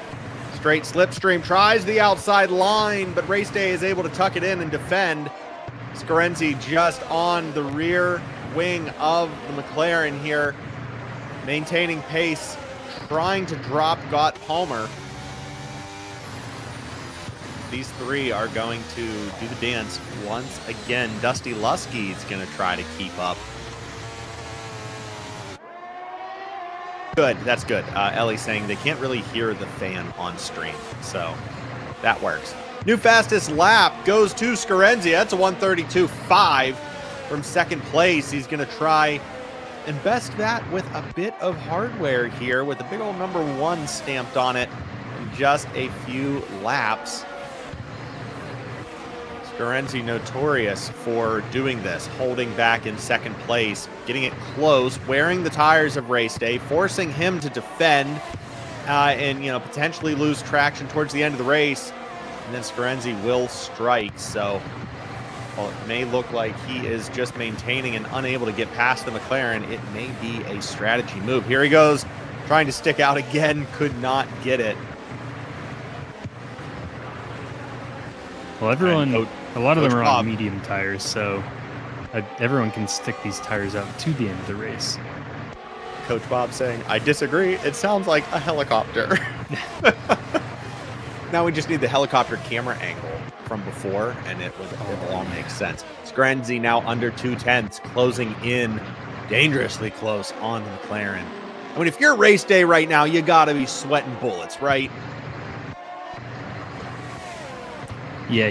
slipstream. Tries the outside line, but Race Day is able to tuck it in and defend. Scarenzi just on the rear wing of the McLaren here, maintaining pace, trying to drop Gott Palmer. These three are going to do the dance once again. Dusty Lusky is going to try to keep up. Good, that's good. Ellie's saying they can't really hear the fan on stream, so that works. New fastest lap goes to Scarenzi. That's a 1:32.5 from second place. He's going to try and best that with a bit of hardware here with a big old number 1 stamped on it in just a few laps. Scarenzi notorious for doing this, holding back in second place, getting it close, wearing the tires of Race Day, forcing him to defend and potentially lose traction towards the end of the race. And then Scarenzi will strike. So while it may look like he is just maintaining and unable to get past the McLaren, it may be a strategy move. Here he goes, trying to stick out again, could not get it. Well, a lot of them are on medium tires, so everyone can stick these tires out to the end of the race. Coach Bob saying, I disagree. It sounds like a helicopter. Now we just need the helicopter camera angle from before, and it will all make sense. Scarenzi now under 2/10, closing in dangerously close on the McLaren. I mean, if you're Race Day right now, you got to be sweating bullets, right? Yeah,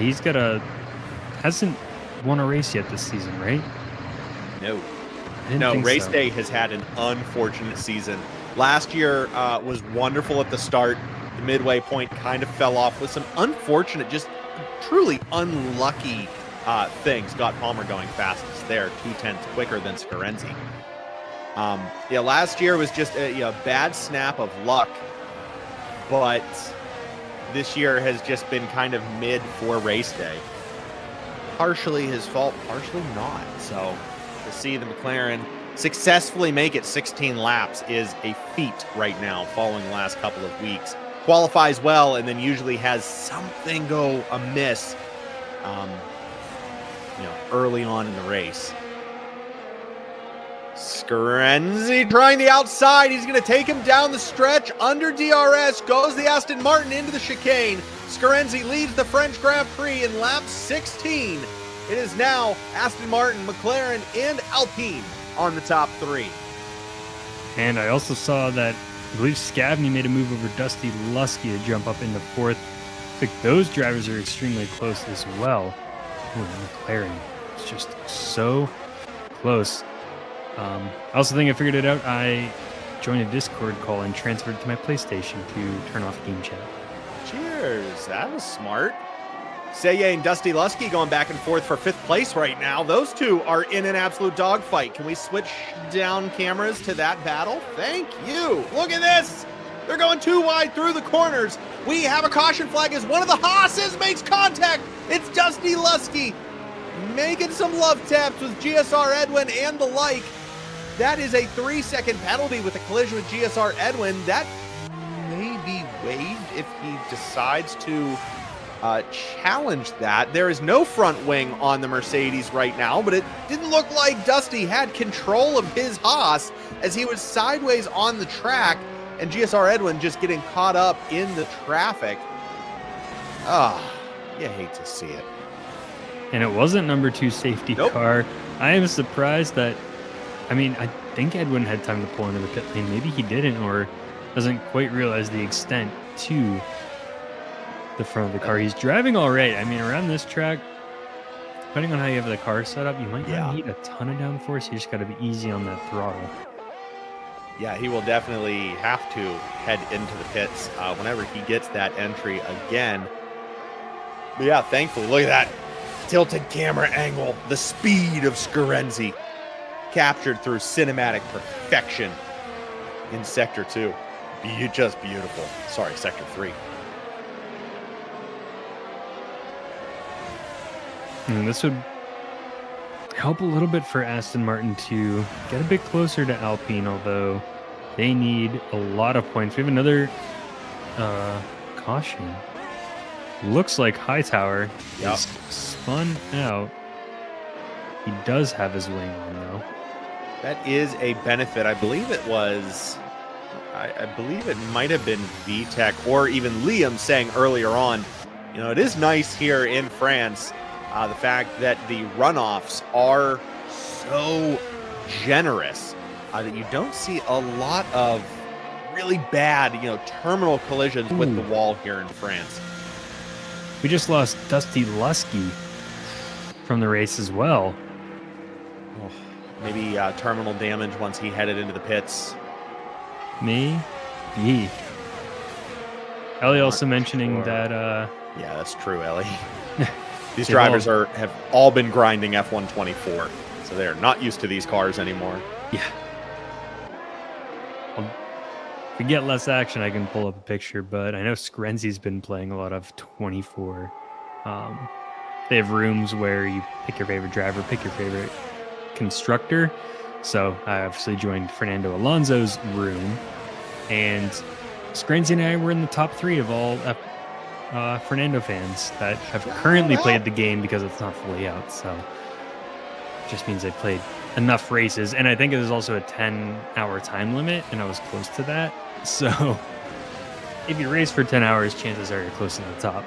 hasn't won a race yet this season, right? No, Race Day has had an unfortunate season. Last year was wonderful at the start. The midway point kind of fell off with some unfortunate, just truly unlucky things. Got Palmer going fastest there, 2/10 quicker than Scarenzi. Last year was just a bad snap of luck, but this year has just been kind of mid for Race Day. Partially his fault, partially not. So to see the McLaren successfully make it 16 laps is a feat right now following the last couple of weeks. Qualifies well and then usually has something go amiss early on in the race. Scarenzi trying the outside. He's going to take him down the stretch under DRS. Goes the Aston Martin into the chicane. Scarenzi leads the French Grand Prix in lap 16. It is now Aston Martin, McLaren, and Alpine on the top three. And I also saw that I believe Scavney made a move over Dusty Lusky to jump up into fourth. I think those drivers are extremely close as well. Ooh, McLaren is just so close. I also think I figured it out. I joined a Discord call and transferred it to my PlayStation to turn off game chat. Cheers. That was smart. Seye and Dusty Lusky going back and forth for 5th place right now. Those two are in an absolute dogfight. Can we switch down cameras to that battle? Thank you. Look at this. They're going too wide through the corners. We have a caution flag as one of the Haas's makes contact. It's Dusty Lusky making some love taps with GSR Edwin and the like. That is a 3-second penalty with a collision with GSR Edwin. That may be waived if he decides to challenged that. There is no front wing on the Mercedes right now, but it didn't look like Dusty had control of his Haas as he was sideways on the track, and GSR Edwin just getting caught up in the traffic. You hate to see it. And it wasn't number 2 safety car. I am surprised that, I mean, I think Edwin had time to pull into the pit lane. Maybe he didn't, or doesn't quite realize the extent to the front of the car. He's driving all right. I mean, around this track, depending on how you have the car set up, you might not need a ton of downforce. You just got to be easy on that throttle. Yeah, he will definitely have to head into the pits whenever he gets that entry again. But yeah, thankfully, look at that tilted camera angle. The speed of Scarenzi captured through cinematic perfection in Sector 2. Just beautiful. Sorry, Sector 3. And this would help a little bit for Aston Martin to get a bit closer to Alpine, although they need a lot of points. We have another caution. Looks like Hightower is spun out. He does have his wing on, though. That is a benefit. I believe it was... I believe it might have been VTech or even Liam saying earlier on, you know, it is nice here in France, the fact that the runoffs are so generous that you don't see a lot of really bad, you know, terminal collisions with the wall here in France. We just lost Dusty Lusky from the race as well. Oh, maybe terminal damage once he headed into the pits. Maybe. Ellie also mentioning that... yeah, that's true, Ellie. These drivers have all been grinding F124, so they're not used to these cars anymore. Yeah. If we get less action, I can pull up a picture, but I know Scarenzi's been playing a lot of 24. They have rooms where you pick your favorite driver, pick your favorite constructor. So I obviously joined Fernando Alonso's room, and Scarenzi and I were in the top 3 of all Fernando fans that have currently played the game because it's not fully out. So it just means they played enough races. And I think there's also a 10-hour time limit, and I was close to that. So if you race for 10 hours, chances are you're close to the top.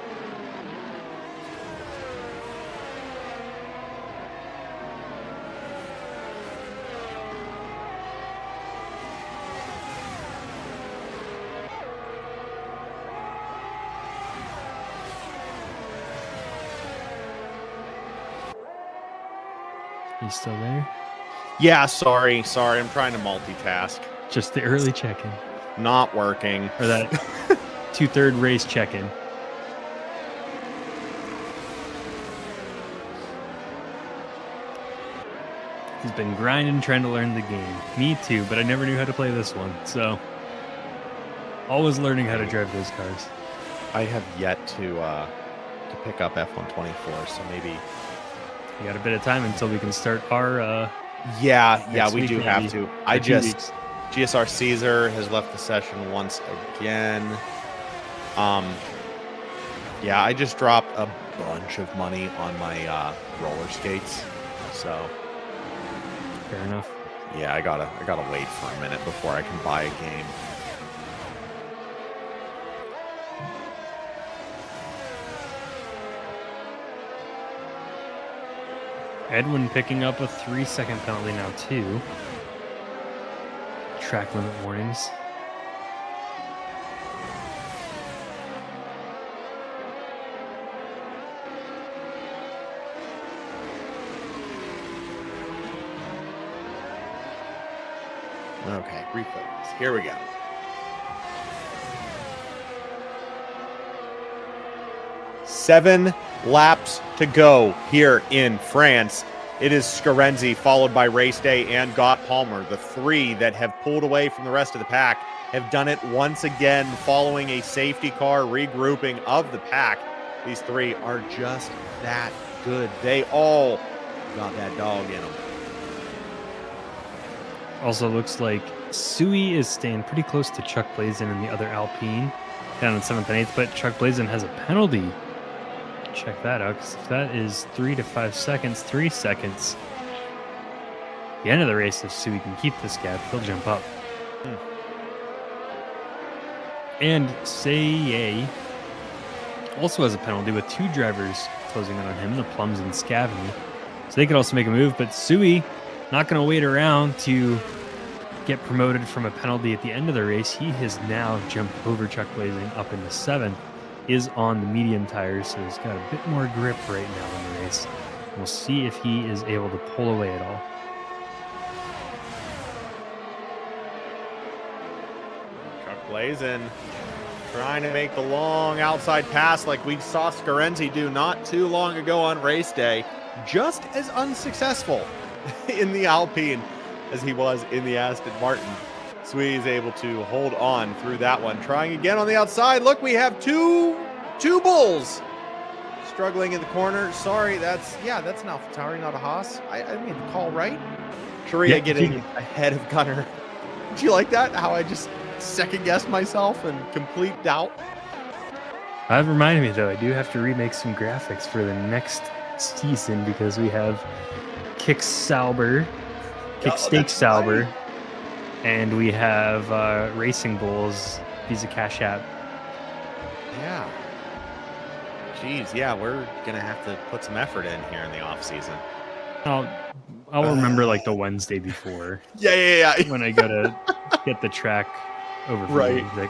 You still there? Yeah, sorry. I'm trying to multitask. Just the early check-in. Not working. Or that 2/3 race check-in. He's been grinding, trying to learn the game. Me too, but I never knew how to play this one. So, always learning how to drive those cars. I have yet to pick up F124, so maybe... We got a bit of time until we can start our yeah, we do maybe. have to. GSR Caesar has left the session once again. Yeah, I just dropped a bunch of money on my roller skates. So fair enough. Yeah, I gotta wait for a minute before I can buy a game. Edwin picking up a 3-second penalty now, too. Track limit warnings. Okay, refocus. Here we go. Seven laps to go here in France. It is Scarenzi, followed by Race Day and Gott Palmer. The 3 that have pulled away from the rest of the pack have done it once again, following a safety car regrouping of the pack. These 3 are just that good. They all got that dog in them. Also looks like Sui is staying pretty close to Chuck Blazin and the other Alpine down in 7th and 8th, but Chuck Blazin has a penalty check that out, because if that is 3 to 5 seconds, 3 seconds, the end of the race, if Sui can keep this gap, he'll jump up. And Seye also has a penalty with 2 drivers closing in on him, the Plums and Scavney. So they could also make a move, but Sui not going to wait around to get promoted from a penalty at the end of the race. He has now jumped over Chuck Blazing up into 7th, is on the medium tires, so he's got a bit more grip right now in the race. We'll see if he is able to pull away at all. Chuck Blazing trying to make the long outside pass like we saw Scarenzi do not too long ago on race day. Just as unsuccessful in the Alpine as he was in the Aston Martin. Sui is able to hold on through that one. Trying again on the outside. Look, we have two bulls struggling in the corner. Sorry, that's an AlphaTauri, not a Haas. I made the call right. Sharia getting ahead of Gunner. Did you like that? How I just second guessed myself in complete doubt? That reminded me, though, I do have to remake some graphics for the next season because we have Kick Steak Sauber, and we have Racing Bulls Visa Cash App. Yeah. Jeez, yeah, we're gonna have to put some effort in here in the off season. I'll remember like the Wednesday before. Yeah. When I go to get the track over. Right. Like,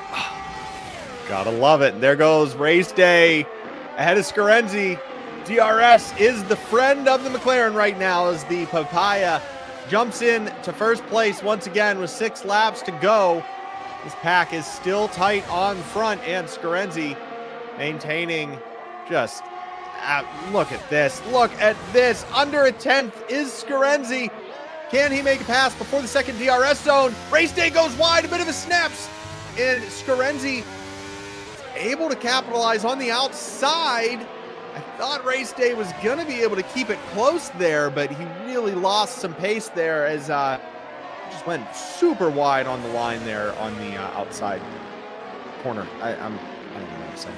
gotta love it. And there goes race day ahead of Scarenzi. DRS is the friend of the McLaren right now as the Papaya jumps in to first place once again with 6 laps to go. This pack is still tight on front, and Scarenzi maintaining just look at this. Look at this. Under a 10th is Scarenzi. Can he make a pass before the second DRS zone? Race day goes wide, a bit of a snaps, and Scarenzi is able to capitalize on the outside. I thought race day was going to be able to keep it close there, but he really lost some pace there as just went super wide on the line there on the outside corner. I don't know what I'm saying.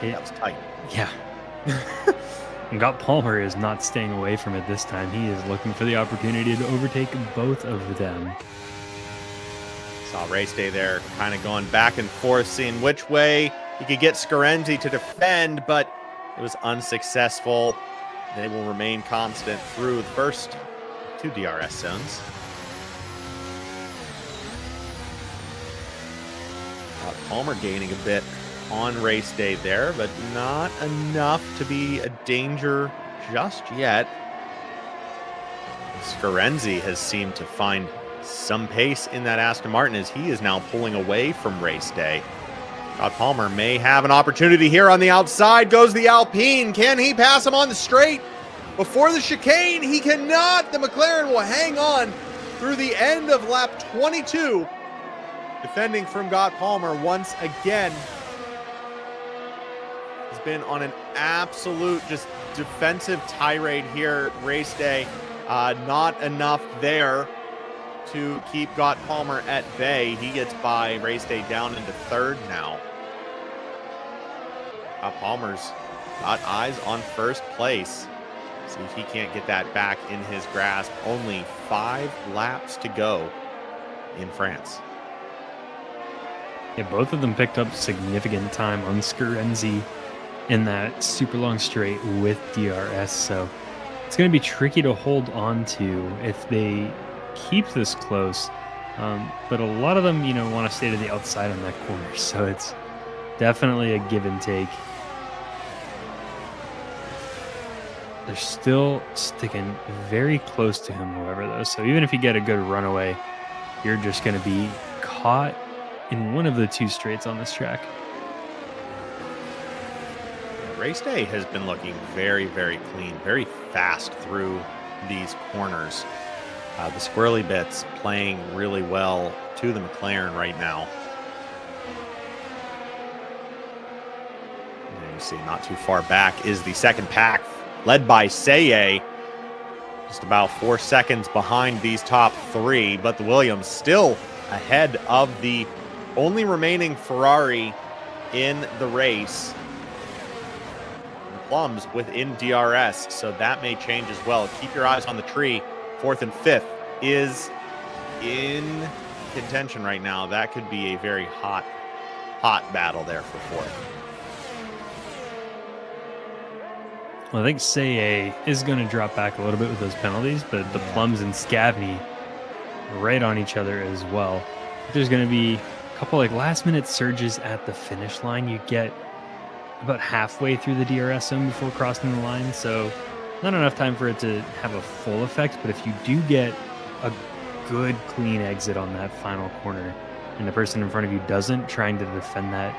That was tight. Yeah. And Gott Palmer is not staying away from it this time. He is looking for the opportunity to overtake both of them. Saw race day there kind of going back and forth, seeing which way he could get Scarenzi to defend, but it was unsuccessful. They will remain constant through the first 2 DRS zones. Palmer gaining a bit on race day there, but not enough to be a danger just yet. Scarenzi has seemed to find some pace in that Aston Martin as he is now pulling away from race day. Gott Palmer may have an opportunity here on the outside. Goes the Alpine. Can he pass him on the straight before the chicane? He cannot. The McLaren will hang on through the end of lap 22. Defending from Gott Palmer once again. He's been on an absolute just defensive tirade here race day. Not enough there to keep Gott Palmer at bay. He gets by race day down into 3rd now. Palmer's got eyes on first place. See if he can't get that back in his grasp. Only 5 laps to go in France. Yeah, both of them picked up significant time on Scarenzi in that super long straight with DRS, so it's going to be tricky to hold on to if they keep this close. But a lot of them, want to stay to the outside on that corner, so it's definitely a give and take. They're still sticking very close to him, however, though. So even if you get a good runaway, you're just going to be caught in one of the 2 straights on this track. Race day has been looking very, very clean, very fast through these corners. The squirrely bits playing really well to the McLaren right now. And you see not too far back is the second pack, led by Seye. Just about 4 seconds behind these top 3, but the Williams still ahead of the only remaining Ferrari in the race. Plums within DRS, so that may change as well. Keep your eyes on the tree. 4th and 5th is in contention right now. That could be a very hot battle there for 4th. Well, I think Say is going to drop back a little bit with those penalties, but the Plums and Scavney right on each other as well. There's going to be a couple like last-minute surges at the finish line. You get about halfway through the DRS zone before crossing the line, so not enough time for it to have a full effect, but if you do get a good, clean exit on that final corner, and the person in front of you doesn't, trying to defend that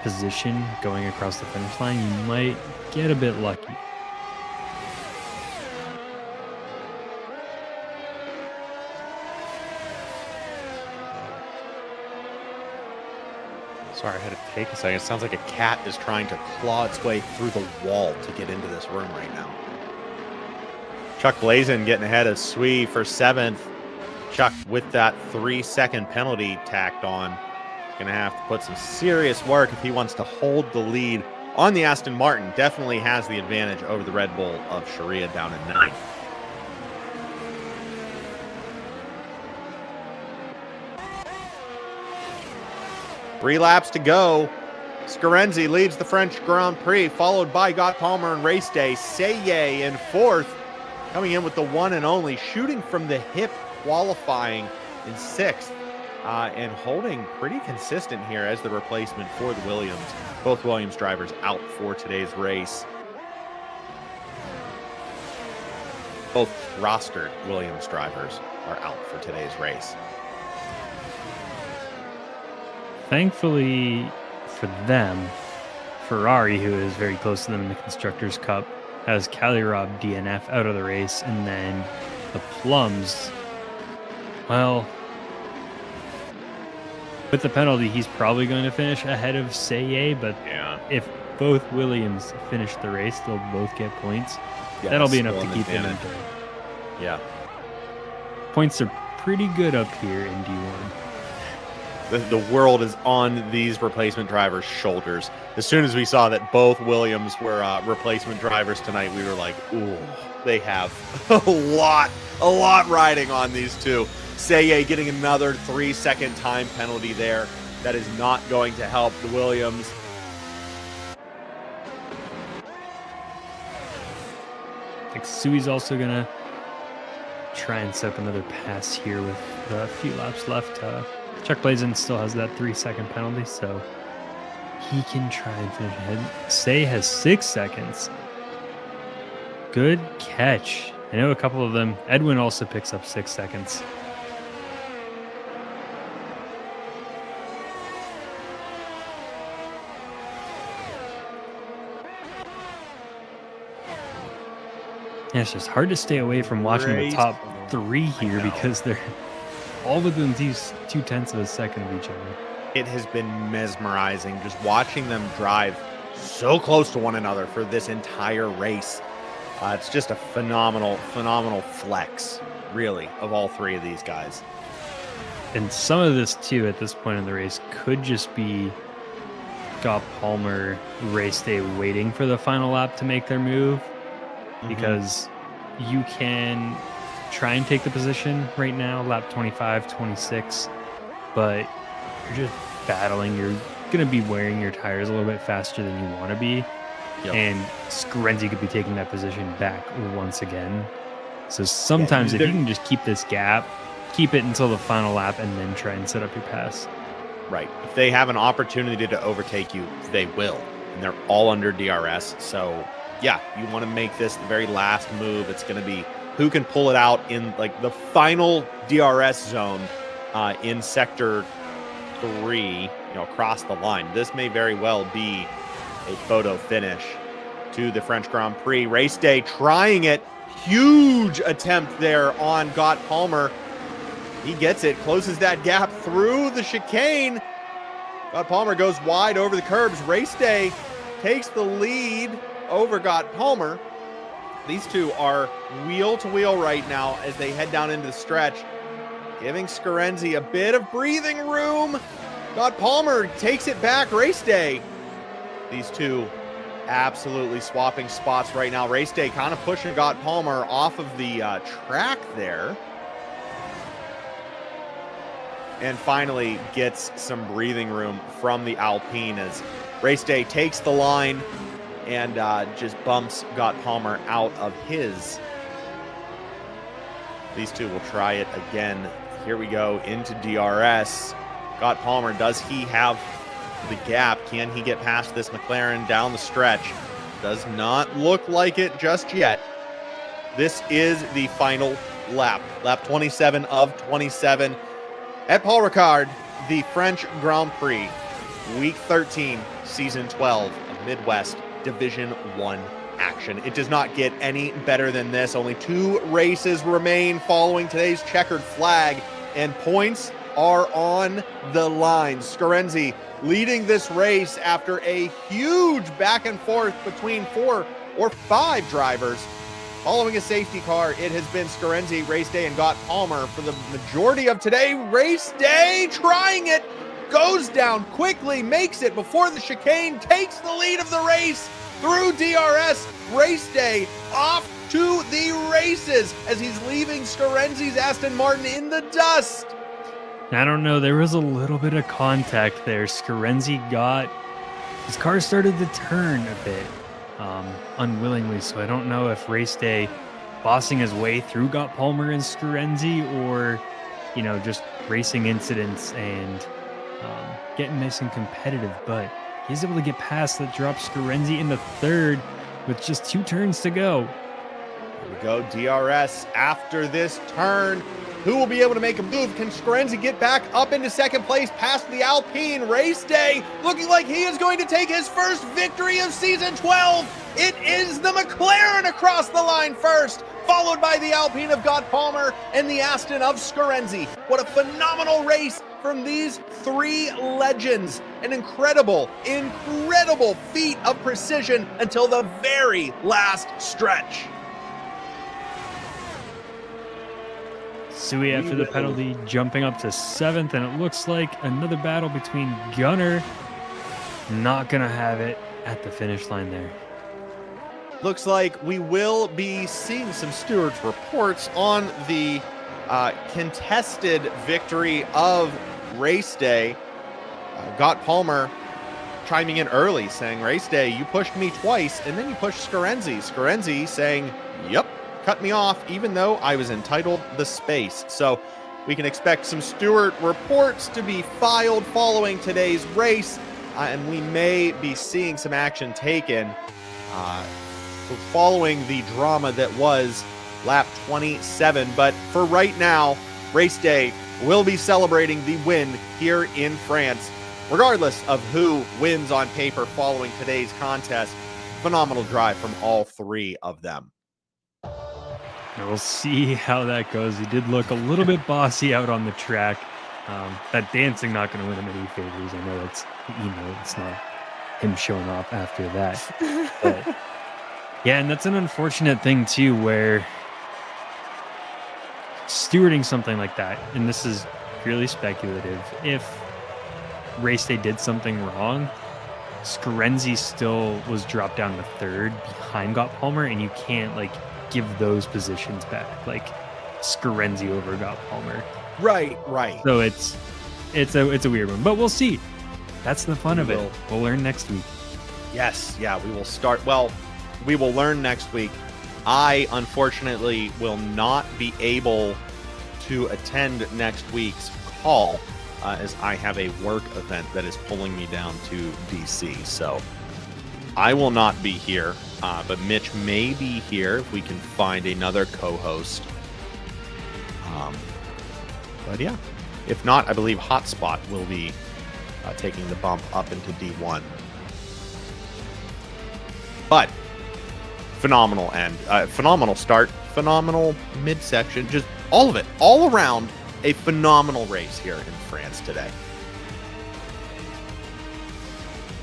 position going across the finish line, you might get a bit lucky. Sorry, I had to take a second. It sounds like a cat is trying to claw its way through the wall to get into this room right now. Chuck Blazin getting ahead of Swee for 7th. Chuck with that 3-second penalty tacked on. Going to have to put some serious work if he wants to hold the lead on the Aston Martin. Definitely has the advantage over the Red Bull of Sharia down in 9th. Three laps to go. Scarenzi leads the French Grand Prix, followed by Gott Palmer and Race Day. Seye in 4th, coming in with the one and only, shooting from the hip, qualifying in 6th, and holding pretty consistent here as the replacement for the Williams. Both Williams drivers out for today's race. Both rostered Williams drivers are out for today's race. Thankfully for them, Ferrari, who is very close to them in the Constructors' Cup, has Calirob DNF out of the race, and then the Plums, well, with the penalty, he's probably going to finish ahead of Seye, but if both Williams finish the race, they'll both get points. Yeah, that'll be enough to keep them in third. Yeah. Points are pretty good up here in D1. The world is on these replacement drivers' shoulders. As soon as we saw that both Williams were replacement drivers tonight, we were like, ooh, they have a lot riding on these two. Seye getting another 3-second time penalty there. That is not going to help the Williams. I think Sui's also going to try and set up another pass here with a few laps left. Chuck Blazin still has that 3-second penalty, so he can try and finish ahead. Say has 6 seconds. Good catch. I know a couple of them. Edwin also picks up 6 seconds. Yeah, it's just hard to stay away from watching the top 3 here because they're all within these 0.2 of a second of each other. It has been mesmerizing just watching them drive so close to one another for this entire race. It's just a phenomenal flex, really, of all 3 of these guys. And some of this, too, at this point in the race, could just be Gott Palmer race day waiting for the final lap to make their move. Because you can try and take the position right now, lap 25, 26, but you're just battling. You're going to be wearing your tires a little bit faster than you want to be. Yep. And Scarenzi could be taking that position back once again. So sometimes if you can just keep this gap, keep it until the final lap and then try and set up your pass. Right. If they have an opportunity to overtake you, they will. And they're all under DRS. So, yeah, you want to make this the very last move. It's going to be who can pull it out in like the final DRS zone in sector 3, across the line. This may very well be a photo finish to the French Grand Prix. Race day trying it. Huge attempt there on Gott Palmer. He gets it, closes that gap through the chicane. Gott Palmer goes wide over the curbs. Race day takes the lead over Gott Palmer. These two are wheel to wheel right now as they head down into the stretch, giving Scarenzi a bit of breathing room. Gott Palmer takes it back. Race day. These two absolutely swapping spots right now. Race Day kind of pushing Got Palmer off of the track there. And finally gets some breathing room from the Alpine as Race Day takes the line and just bumps Got Palmer out of his. These two will try it again. Here we go into DRS. Got Palmer, does he have the gap? Can he get past this McLaren down the stretch? Does not look like it just yet. This is the final lap. Lap 27 of 27 at Paul Ricard, the French Grand Prix, Week 13, Season 12 of Midwest Division 1 action. It does not get any better than this. Only 2 races remain following today's checkered flag, and points are on the line. Scarenzi leading this race after a huge back and forth between 4 or 5 drivers. Following a safety car, it has been Scarenzi, Race Day, and Got Palmer for the majority of today. Race Day trying it, goes down quickly, makes it before the chicane, takes the lead of the race through DRS. Race Day off to the races as he's leaving Scarenzi's Aston Martin in the dust. I don't know. There was a little bit of contact there. Scarenzi his car started to turn a bit unwillingly. So I don't know if Race Day bossing his way through Got Palmer and Scarenzi, or, just racing incidents and getting nice and competitive. But he's able to get past that, drop Scarenzi into third with just 2 turns to go. Here we go, DRS after this turn. Who will be able to make a move? Can Scarenzi get back up into second place past the Alpine? Race Day looking like he is going to take his first victory of Season 12. It is the McLaren across the line first, followed by the Alpine of Got Palmer and the Aston of Scarenzi. What a phenomenal race from these 3 legends. An incredible, incredible feat of precision until the very last stretch. Sui, after the penalty, jumping up to 7th, and it looks like another battle between Gunner. Not gonna have it at the finish line there. Looks like we will be seeing some stewards' reports on the contested victory of Race Day. Got Palmer chiming in early, saying, Race Day, you pushed me twice, and then you pushed Scarenzi. Scarenzi saying, yep, cut me off, even though I was entitled the space. So we can expect some steward reports to be filed following today's race, and we may be seeing some action taken following the drama that was lap 27. But for right now, Race Day will be celebrating the win here in France, regardless of who wins on paper following today's contest. Phenomenal drive from all 3 of them. We'll see how that goes. He did look a little bit bossy out on the track. That dancing not going to win him any favors. I know it's not him showing off after that. But yeah, and that's an unfortunate thing too, where stewarding something like that, and this is purely speculative, if Race Day did something wrong, Scarenzi still was dropped down to 3rd behind Got Palmer, and you can't give those positions back, like Scarenzi over Got Palmer. Right. So it's a weird one, but we'll see. That's the fun of it. We'll learn next week. Yes, yeah, we will start. Well, we will learn next week. I, unfortunately, will not be able to attend next week's call as I have a work event that is pulling me down to DC. So I will not be here, but Mitch may be here if we can find another co-host. But yeah, if not, I believe Hotspot will be taking the bump up into D1. But phenomenal end, phenomenal start, phenomenal midsection, just all of it, all around a phenomenal race here in France today.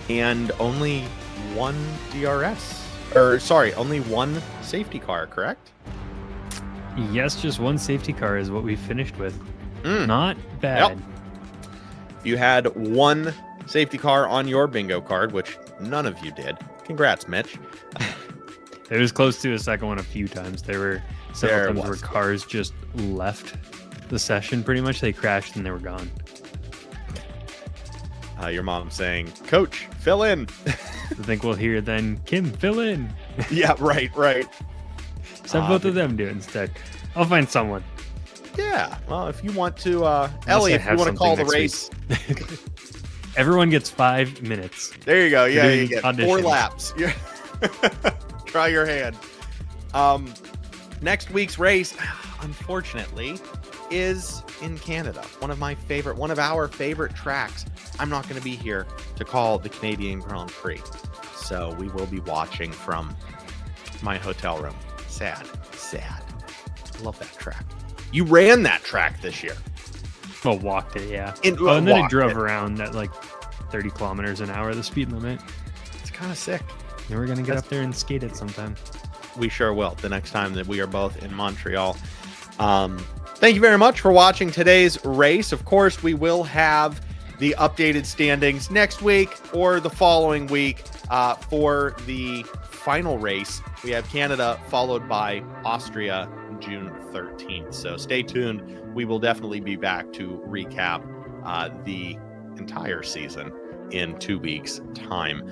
And only one only one safety car, correct? Yes, just one safety car is what we finished with. Not bad. Yep. You had one safety car on your bingo card, which none of you did. Congrats, Mitch. It was close to a second one a few times. There were several times where cars just left the session pretty much. They crashed and they were gone. Your mom saying, Coach, fill in. I think we'll hear then, Kim, fill in. Yeah, right. So both of them do it instead. I'll find someone. Yeah. Well, if you want to, Ellie, if you want to call the race. Everyone gets 5 minutes. There you go. Yeah, you get auditions. 4 laps. Try your hand. Next week's race, unfortunately, is in Canada. One of our favorite tracks. I'm not going to be here to call the Canadian Grand Prix. So we will be watching from my hotel room. Sad. I love that track. You ran that track this year. Well, walked it, yeah. And then it drove around at like 30 kilometers an hour, the speed limit. It's kind of sick. And we're going to get up there and skate it sometime. We sure will, the next time that we are both in Montreal. Thank you very much for watching today's race. Of course, we will have the updated standings next week or the following week for the final race. We have Canada followed by Austria June 13th. So stay tuned. We will definitely be back to recap the entire season in 2 weeks' time.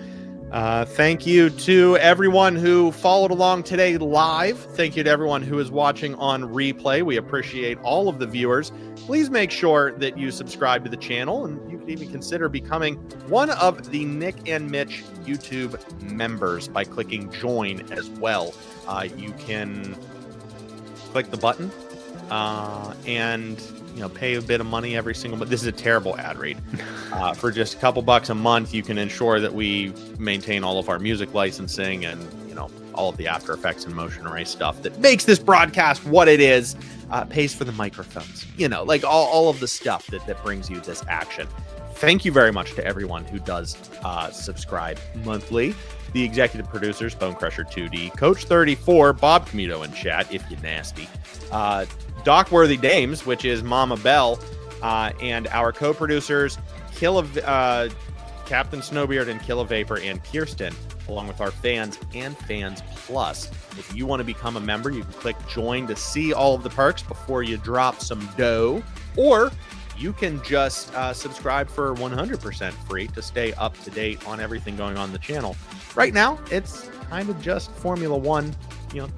Thank you to everyone who followed along today live. Thank you to everyone who is watching on replay. We appreciate all of the viewers. Please make sure that you subscribe to the channel, and you can even consider becoming one of the Nick and Mitch YouTube members by clicking join as well. You can click the button and pay a bit of money every single month. This is a terrible ad read. For just a couple bucks a month, you can ensure that we maintain all of our music licensing and all of the After Effects and motion array stuff that makes this broadcast what it is. Pays for the microphones, like all of the stuff that brings you this action. Thank you very much to everyone who does subscribe monthly. The executive producers, Bone Crusher 2D, Coach 34, Bob Comito in chat, if you're nasty, Dockworthy Dames, which is Mama Bell, and our co-producers, Captain Snowbeard and Kill a Vapor and Kirsten, along with our fans and Fans Plus. If you want to become a member, you can click join to see all of the perks before you drop some dough, or you can just subscribe for 100% free to stay up to date on everything going on in the channel. Right now, it's kind of just Formula One,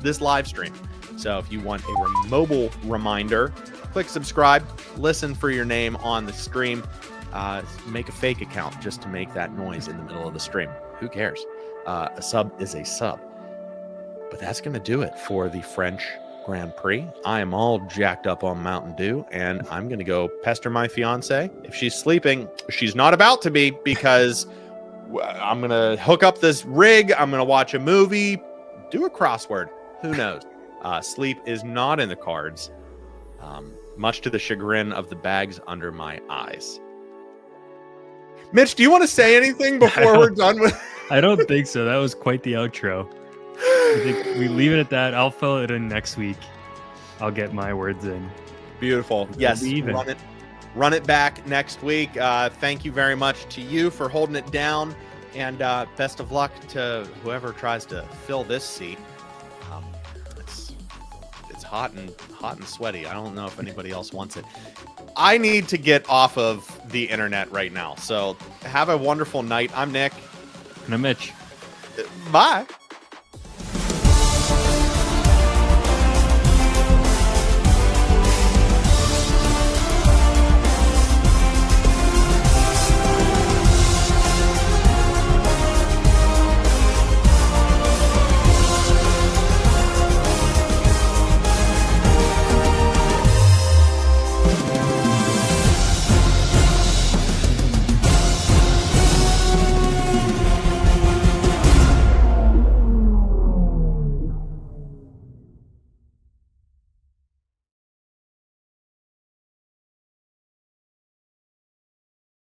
this live stream. So if you want a mobile reminder, click subscribe, listen for your name on the stream, make a fake account just to make that noise in the middle of the stream. Who cares? A sub is a sub. But that's going to do it for the French Grand Prix. I am all jacked up on Mountain Dew, and I'm going to go pester my fiance. If she's sleeping, she's not about to be, because I'm going to hook up this rig. I'm going to watch a movie, do a crossword. Who knows? Sleep is not in the cards, much to the chagrin of the bags under my eyes. Mitch, do you want to say anything before we're done with? I don't think so. That was quite the outro. I think we leave it at that. I'll fill it in next week. I'll get my words in. Beautiful. Yes, run it back next week. Thank you very much to you for holding it down, and best of luck to whoever tries to fill this seat. It's hot and sweaty. I don't know if anybody else wants it. I need to get off of the internet right now. So have a wonderful night. I'm Nick. And I'm Mitch. Bye.